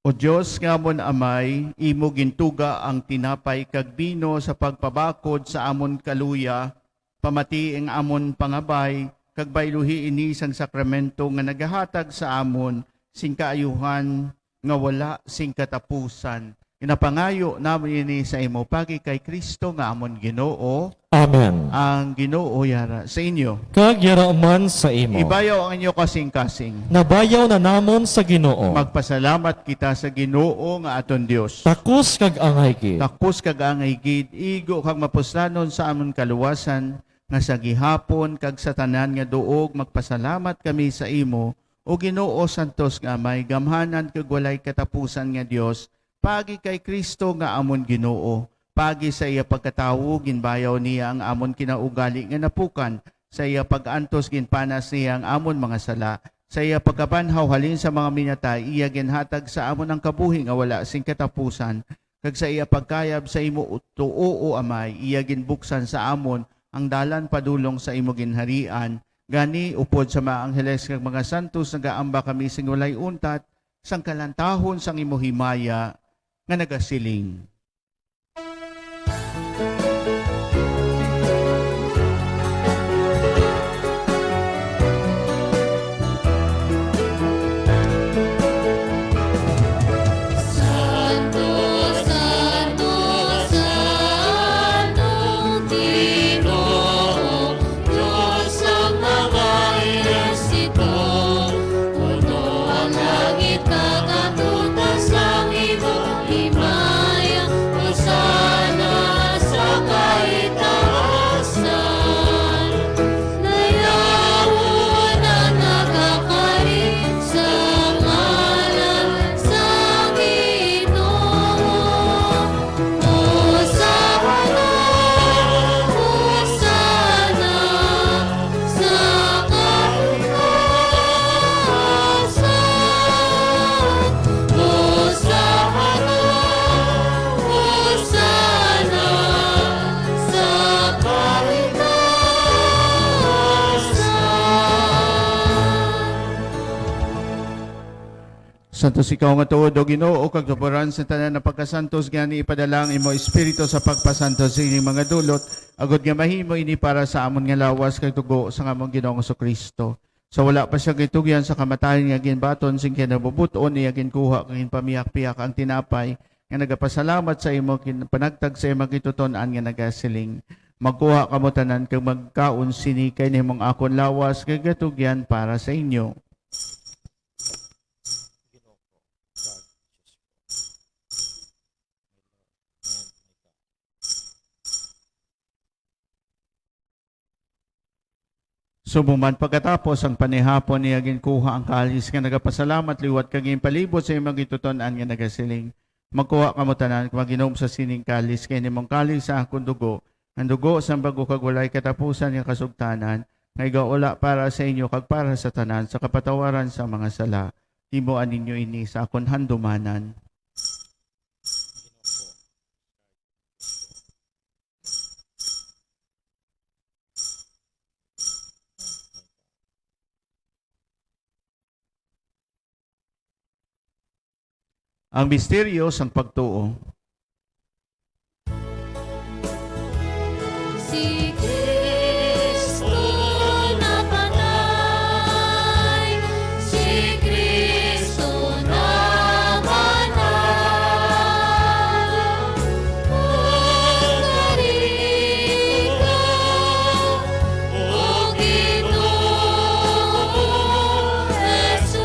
[SPEAKER 6] O Diyos nga amon Amay, imo gintuga ang tinapay kag bino sa pagpabakod sa amon kaluya, pamati ang amon pangabay, kag bayluhi ini sang sakramento nga nagahatag sa amon, sing kaayuhan nga wala sing katapusan. Inapangayo namin ini sa imo pagi kay Kristo nga amon Ginoo,
[SPEAKER 5] Amen.
[SPEAKER 6] ang Ginoo yara sa inyo.
[SPEAKER 5] Kag yarauman sa imo.
[SPEAKER 6] Ibayaw ang inyo kasing-kasing.
[SPEAKER 5] Nabayaw na namon sa Ginoo.
[SPEAKER 6] Magpasalamat kita sa Ginoo nga aton Dios.
[SPEAKER 5] Takus kag angay gid.
[SPEAKER 6] Takos kag angay gid, igo kag mapuslanon sa amon kaluwasan, nga sa gihapon kag sa tanan nga duog magpasalamat kami sa imo, o Ginoo santos nga may gamhanan kag walay katapusan nga Dios, pagi kay Kristo nga amon Ginoo. Pagi sa iya pagkatawo, ginbayaw niya ang amon kinaugali nga napukan, sa iya pag-antos ginpanas niya ang amon mga sala, sa iya pagkabanhaw halin sa mga minatay, iya ginhatag sa amon ang kabuhi nga wala sing katapusan, kag sa iya pagkayab sa imo tuo o Amay, iya ginbuksan sa amon ang dalan padulong sa imo ginharian, gani upod sa mga angheles kag mga santos nagaamba kami sing walay untat, sang kalantahon sang imo himaya nga nagasiling.
[SPEAKER 1] Santo, Santo, Santo, Ginoo, Diyos ang mga iresito. Puno ang langit kagatutas ang imong himaya. Hosana sa kaitaasan. Layawon ang nagakari sa ngalan sa Ginoo. Hosana, Hosana sa kaitaasan. Hosana, Hosana sa kaitaasan.
[SPEAKER 6] Santos ikaw nga tuod o Ginoo kag tuburan sa tanan na pagkasantos gani ipadala ang imo espiritu sa pagpasantos sa ining mga dulot agod nga mahimo ini para sa amon nga lawas kag tugo sa among Ginoong Kristo. Sa wala pa siya gitugyan sa kamatayon nga ginbaton sing kinabubuton iya ginkuha kag ginpamiyak-piyak ang tinapay nga nagapasalamat sa imo panagtag sa imong gituton-an nga nagasiling. Magkuha kamo tanan kag magkaon sini kay nimong akon lawas kag gatugyan para sa inyo. Sumuman pagkatapos ang panihapon niya ginkuha ang kalis nga nagapasalamat liwat kag palibot sa imong gituton-an nga nagasiling. Magkuha kamo tanan kag maginom sa sining kalis kay nimong kalis sa akong dugo, ang dugo sa bago kag walay katapusan nga kasugtanan, nga igaula para sa inyo kag para sa tanan sa kapatawaran sa mga sala. Timuan ninyo ini sa akon handumanan. Ang misteryo sang pagtuo.
[SPEAKER 1] Si Kristo na panay, si Kristo na panay. Pagkarika, o Ginoong Jesus.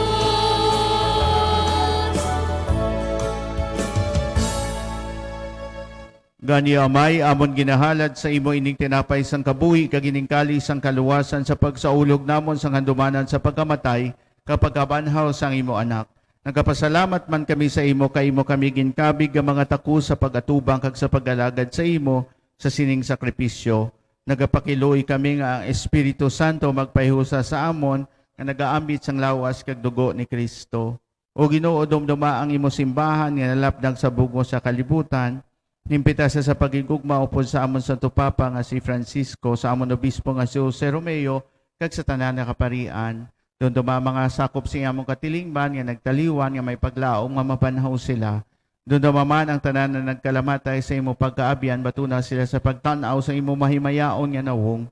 [SPEAKER 6] Gani Amay, amon ginahalad sa imo ining tinapay sang kabuhi kag ining kalis sang kaluwasan sa pagsaulog namon sang handumanan sa pagkamatay kapag kabanhaw sang imo anak. Nagapasalamat man kami sa imo kay imo kami ginkabig nga mga taku sa pagatubang kag sa pagalagad sa imo sa sining sakripisyo. Nagapakiloy kami nga ang Espiritu Santo magpahiusa sa amon nga nagaambit sang lawas kag dugo ni Kristo. O Ginoo, dumduma ang imo simbahan nga nalapdag sa bugo sa kalibutan. Nimpita sa pagigugma upod sa amon Santo Papa nga si Francisco, sa amon obispo nga si Jose Romeo, kag sa tanan nga kaparian. Dumduma mga sakop sa among katilingban nga nagtaliwan nga may paglaom nga mapanhaw sila. Dumduma man ang tanan na nagkalamatay sa imo pagkaabian, batuna sila sa pagtanaw sa imo mahimayaon nga nawong.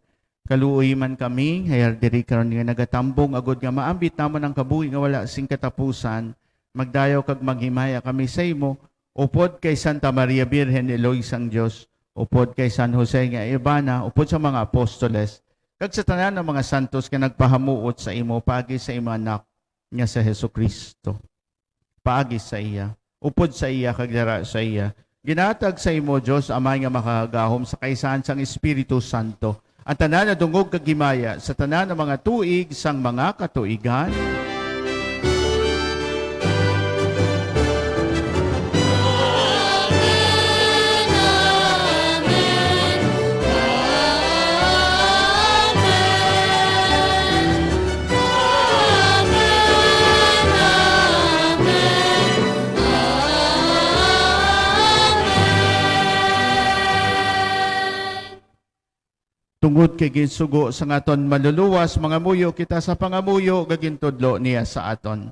[SPEAKER 6] Kaluoy man kami, hayar diri karon nga nagatambong agud nga maambit namon ang kabuhi nga wala sing katapusan. Magdayaw kag maghimaya kami sa imo, upod kay Santa Maria Birhen ni Lois ang Diyos, upod kay San Jose nga Ibana, upod sa mga apostoles, kag sa tanan ng mga santos nga nagpahamuot sa imo, paagi sa imo anak nga sa Hesukristo. Paagi sa iya, upod sa iya, kag dara sa iya. Ginatag sa imo, Diyos, Amay nga makagahom sa kaisahan sang Espiritu Santo, ang tanan na dungog kag himaya sa tanan ng mga tuig sang mga katuigan. Tungod kay ginsugo sa aton maluluwas, mga muyo kita sa pangamuyo, gagintudlo niya sa aton.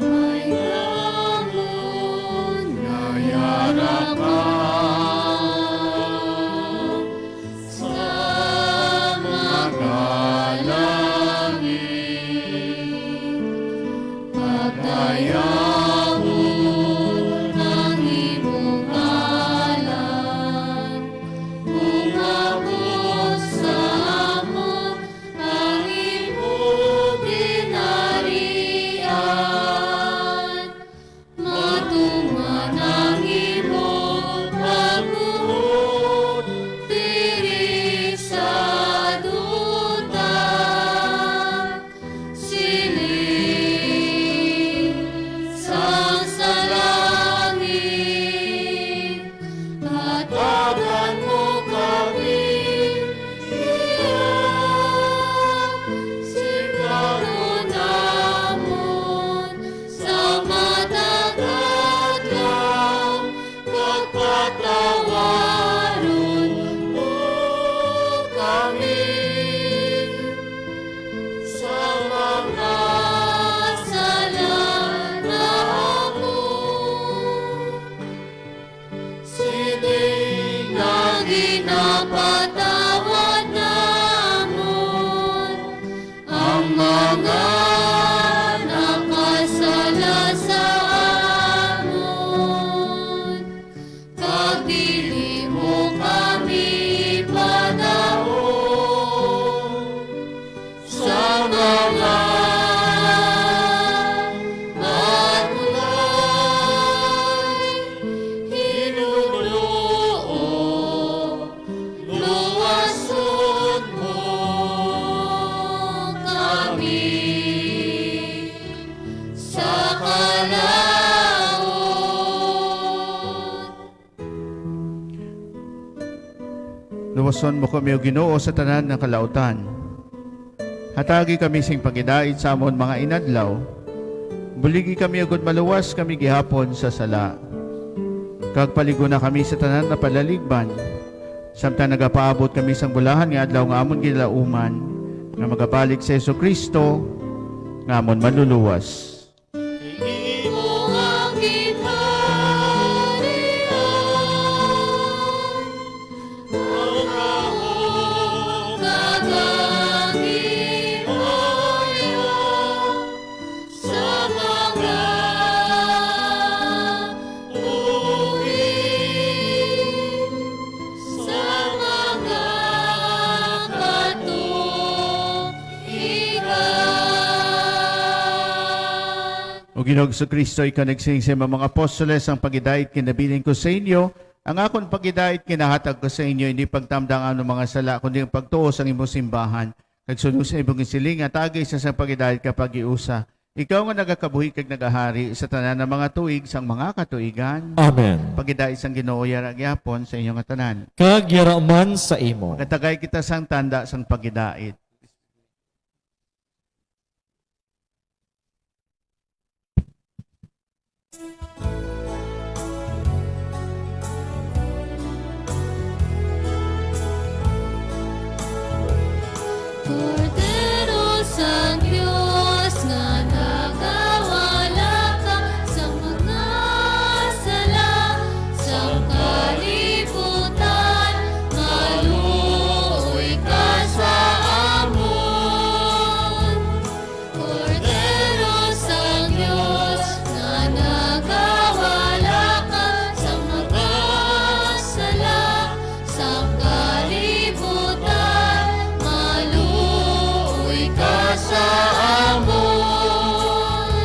[SPEAKER 1] May hamon, nayarak ka sa mga langit. Pagdayahon ng iyong ngalan, umabot sa amon ang iyong ginarian. Matuman ang iyong pagbuhod, diri sa duta. Siling sang sa langit, hatagan mo kami, iyak, sigaro namon, sa madagat lang, pagpatawaron mo kami. Sa mga sala mo, sining na ginapatawad namon ang mga nakasala sa amon. Kag dili mo kami padahon sa mga matulay, hinuloo, luwasod mo kami sa kalaot.
[SPEAKER 6] Luwason mo kami, O Ginoo, sa tanan ng kalautan. Hatagi kami sing pagidait sa amon mga inadlaw. Buligi kami agud maluwas kami gihapon sa sala. Kag paligo na kami sa tanan na palaligban. Samtang nagapaabot kami sang bulahan nga adlaw nga amon ginalauman, nga magabalik sa Hesukristo, nga amon maluluwas.
[SPEAKER 1] Imo ang ginharian, ang rahong kagahimaya sa mga tuwing, sa mga katuigan.
[SPEAKER 6] O Ginoong Kristo, ikaw nagsing sa mga apostoles ang pagidait kinabilin ko sa inyo. Ang akon pagidait kinahatag ko sa inyo, hindi pagtamdang ano mga sala, kundi ang pagtuos ang imong simbahan. Nagsunod sa imong isiling at agay sa pagidait kapag iusa. Ikaw nga nagakabuhi kag nagahari sa tanan ng mga tuig sang mga katuigan.
[SPEAKER 5] Amen.
[SPEAKER 6] Pagidait sang Ginoo yara gyapon sa inyong tanan.
[SPEAKER 5] Kag yaraman sa imo.
[SPEAKER 6] Katagay kita sang tanda sang pagidait.
[SPEAKER 1] Cordero sang Diyos nga nagawala ka sa mga sala sa kalibutan, maluoy ka sa amon. Cordero sang Diyos nga nagawala ka sa mga sala sa kalibutan, maluoy ka sa amon.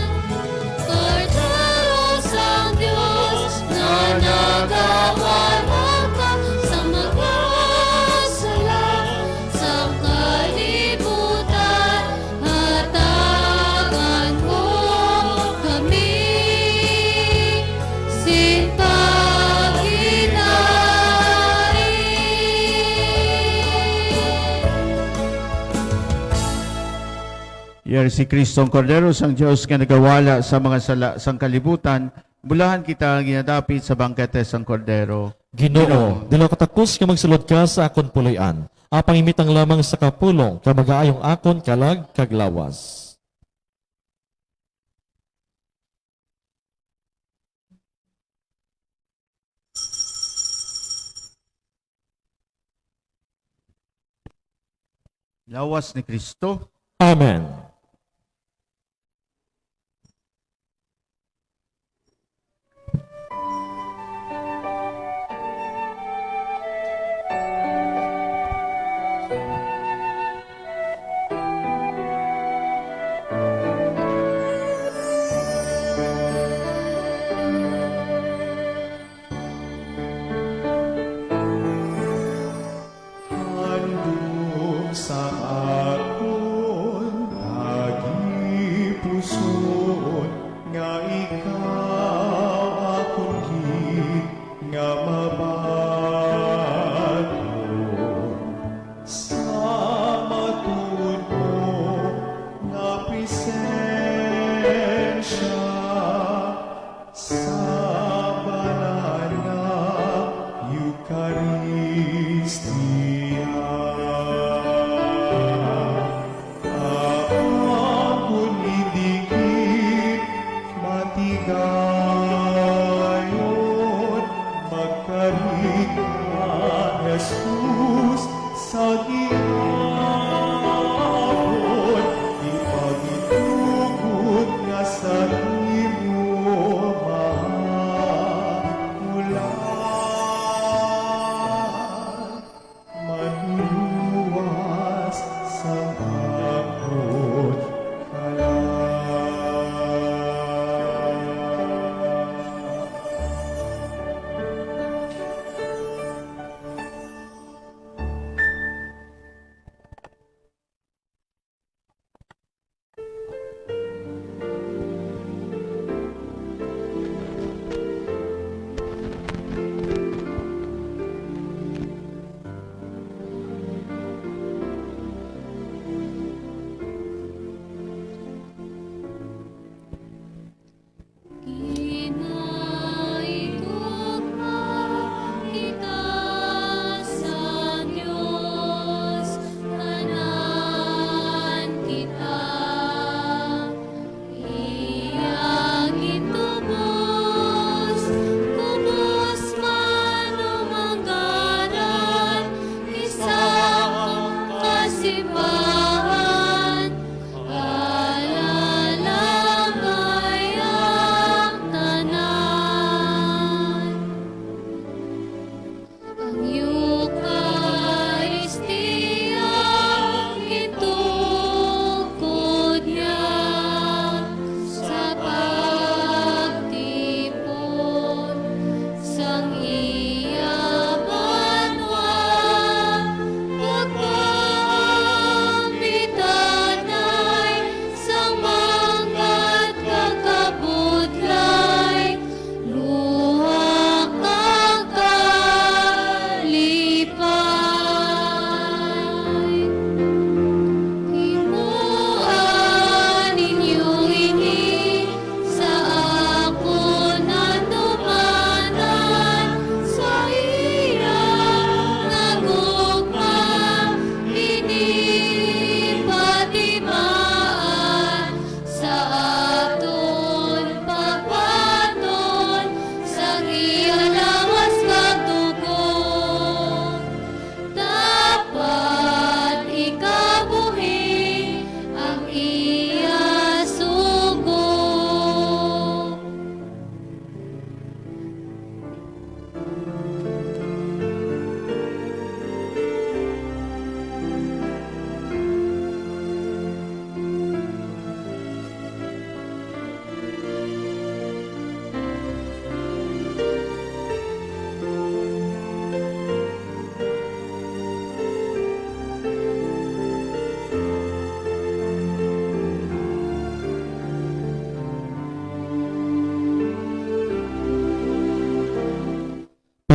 [SPEAKER 1] Cordero sang Diyos nga nagawala ka sa mga sala sa kalibutan, hatagan mo kami sin pagkinain.
[SPEAKER 6] Yar si Kristong Cordero sang Dios nga nagawala sa mga sala sang kalibutan, bulahan kita ginadapit sa bangkete sang Cordero.
[SPEAKER 5] Ginoo, dilo katakus nga magsulod ka sa akon puloy-an. Apang imitang lamang sa kapulong, ka mag-aayong akon kalag kaglawas.
[SPEAKER 6] Lawas ni Kristo.
[SPEAKER 5] Amen.
[SPEAKER 9] Handog sa akon nagipuson nga ikaw akon gid nga mabaton sa matud mo nga presensya sa banal na Eucharistia. Akon idikit matigayon, magka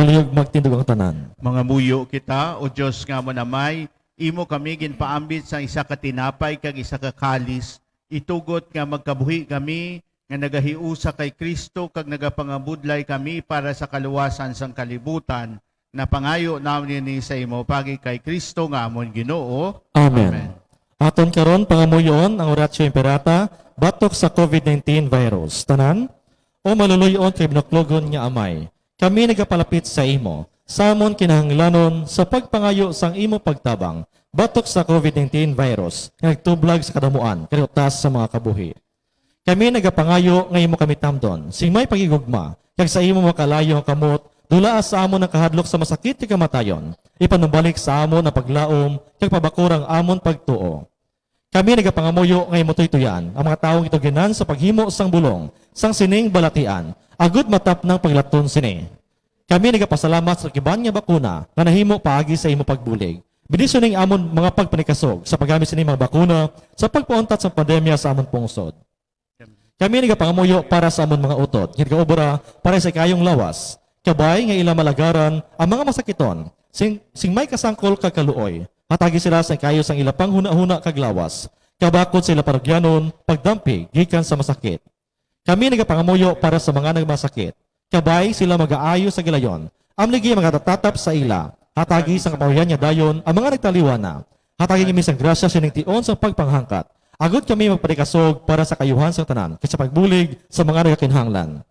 [SPEAKER 5] Tuliyog magtindog ang tanan.
[SPEAKER 6] Mga muyo kita, o Diyos nga mo namay, imo kami ginpaambit sa isa ka tinapay kag isa ka kalis, itugot nga magkabuhi kami, nga nagahiusa kay Kristo kag nagapangabudlay kami para sa kaluwasan sang kalibutan, na pangayo namin ni sa imo pagi kay Kristo nga amon Ginoo.
[SPEAKER 5] Amen. Aton karon pangamuyon ang Oratio Imperata batok sa COVID-19 virus. Tanan, o maluluyon kay binuklogon nga amay. Kami nagapalapit sa imo, sa amon kinahanglanon sa pagpangayo sang imo pagtabang batok sa COVID-19 virus nga nagtublag sa kadamuan kaliutas sa mga kabuhi. Kami nagapangayo nga imo kami tamdon, sing may pagigugma, kag sa imo makalayo ang kamot, dula sa amon ang kahadlok sa masakit ti kamatayon, ipanubalik sa amon ang paglaom, kag pabakurang amon pagtuo. Kami nagapangamuyo nga imo tuytuyan, ang mga taong ituginan sa paghimo sang bulong, sang sining balatian, agud matap ng paglaton sini. Kami nagapasalamat sa kiban nga bakuna nga nahimo paagi sa imo pagbulig. Binisoning amon mga pagpanikasog sa paggamit sini mga bakuna sa pagpauntat sa pandemya sa amon pungsod. Kami nagapangamuyo para sa amon mga utot, hinagaobra para sa kayong lawas. Kabay nga ilang malagaran ang mga masakiton, sing may kasangkol kag kaluoy. Hatagi sila sa kayo sang ila panghuna-huna kag lawas. Kabakod sila parugyanon, pagdampig gikan sa masakit. Kami nagapangamuyo para sa mga nagmasakit. Kabay sila mag-aayo sa gilayon. Amligi magatatatap sa ila. Hatagi sang kapahuyan niya dayon ang mga nagtaliwana. Hatagi kami sang grasya sining tion sa pagpanghangkat. Agud kami magpadikasog para sa kayuhan sa tanan kaysa pagbulig sa mga nagakinhanglan.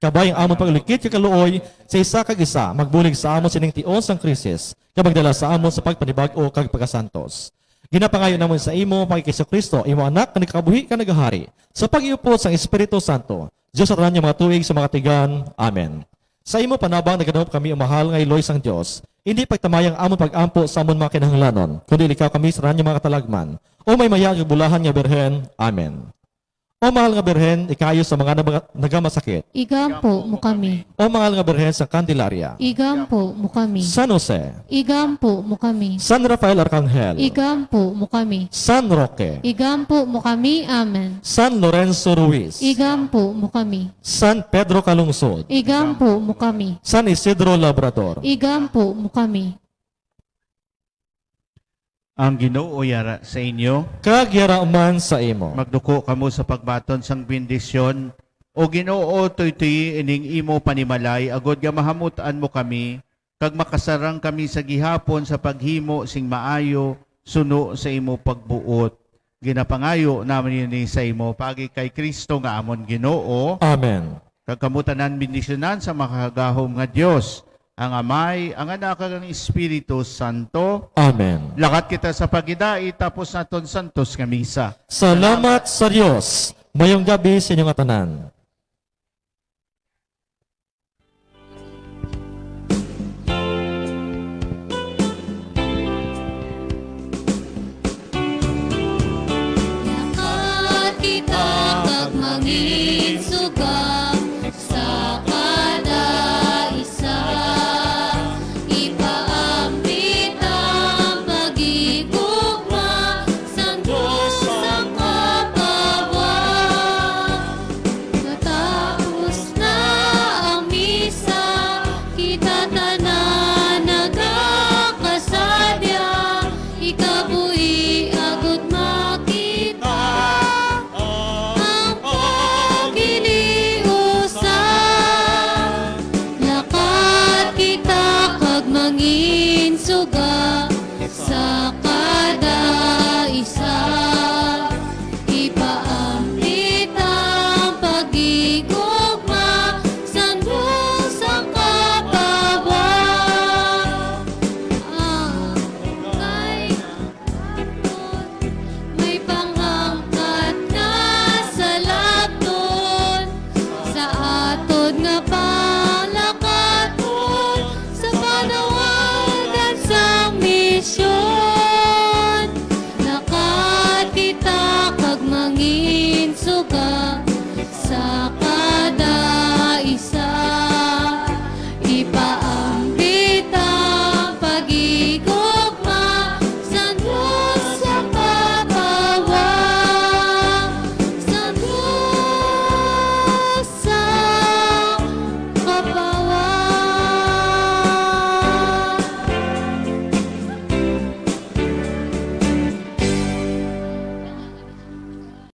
[SPEAKER 5] Kabay ang amon paglikit kay kaluoy sa isa kag isa magbulig sa amon sining tion sang krisis. Kabagdala sa amon sa pagpanibag-o kag pagkasantos. Ginapangayo namon sa imo pagkay Kristo, imo anak nga nagkabuhi ka nagahari. Sa pag-iupot sang Espiritu Santo, Diyos sa tanan niya mga tuig sa mga tigan. Amen. Sa imo panabang naganap kami umahal nga Eloy sang Dios. Hindi pagtamayang amon pag-ampo sa amon mga kinahanglanon, kundi likaw kami sa tanan niya mga katalagman. O may mayag bulahan nga Birhen. Amen. O mahal nga Birhen, ikayo sa mga nagamasakit.
[SPEAKER 1] Igampo mo kami.
[SPEAKER 5] O mahal nga Birhen sa Candelaria.
[SPEAKER 1] Igampo mo kami.
[SPEAKER 5] San Jose.
[SPEAKER 1] Igampo mo kami.
[SPEAKER 5] San Rafael Arcangel.
[SPEAKER 1] Igampo mo kami.
[SPEAKER 5] San Roque.
[SPEAKER 1] Igampo mo kami. Amen.
[SPEAKER 5] San Lorenzo Ruiz.
[SPEAKER 1] Igampo mo kami.
[SPEAKER 5] San Pedro Calungsod.
[SPEAKER 1] Igampo mo kami.
[SPEAKER 5] San Isidro Labrador.
[SPEAKER 1] Igampo mo kami.
[SPEAKER 6] Ang Ginoo yara sa inyo.
[SPEAKER 5] Kagyarauman sa imo.
[SPEAKER 6] Magduko kamo sa pagbaton sang bendisyon. O Ginoo tuytoy ining imo panimalay agod nga mahamutan mo kami kag makasarang kami sa gihapon sa paghimo sing maayo suno sa imo pagbuot. Ginapangayo namin ini sa imo pagi kay Kristo nga amon Ginoo.
[SPEAKER 5] Amen.
[SPEAKER 6] Kag kamutanan bendisyonan sa makagahom nga Dios, ang Amay, ang Anak kag ang Espiritu Santo.
[SPEAKER 5] Amen.
[SPEAKER 6] Lakat kita sa pagidai tapos naton santos nga misa.
[SPEAKER 5] Salamat sa Diyos. Mayong gabi sa inyong tanan.
[SPEAKER 1] Lakat kita kag manginsuga sa kada isa. Ipaambit ang pagigugma sa Diyos ang kapawa. Natapos na ang misa, kita tanan nagakasadya. Ikabuhi agud makita ang pagiliusan. Lakat kita kag manginsuga sa kada isa. Ipaambit ang pagigugma sa Diyos ang kapawa. Kay may pangangkat nga sa lapton, sa atod nga palakaton, sa panawagan sa misyon. Lakat kita kag manginsuga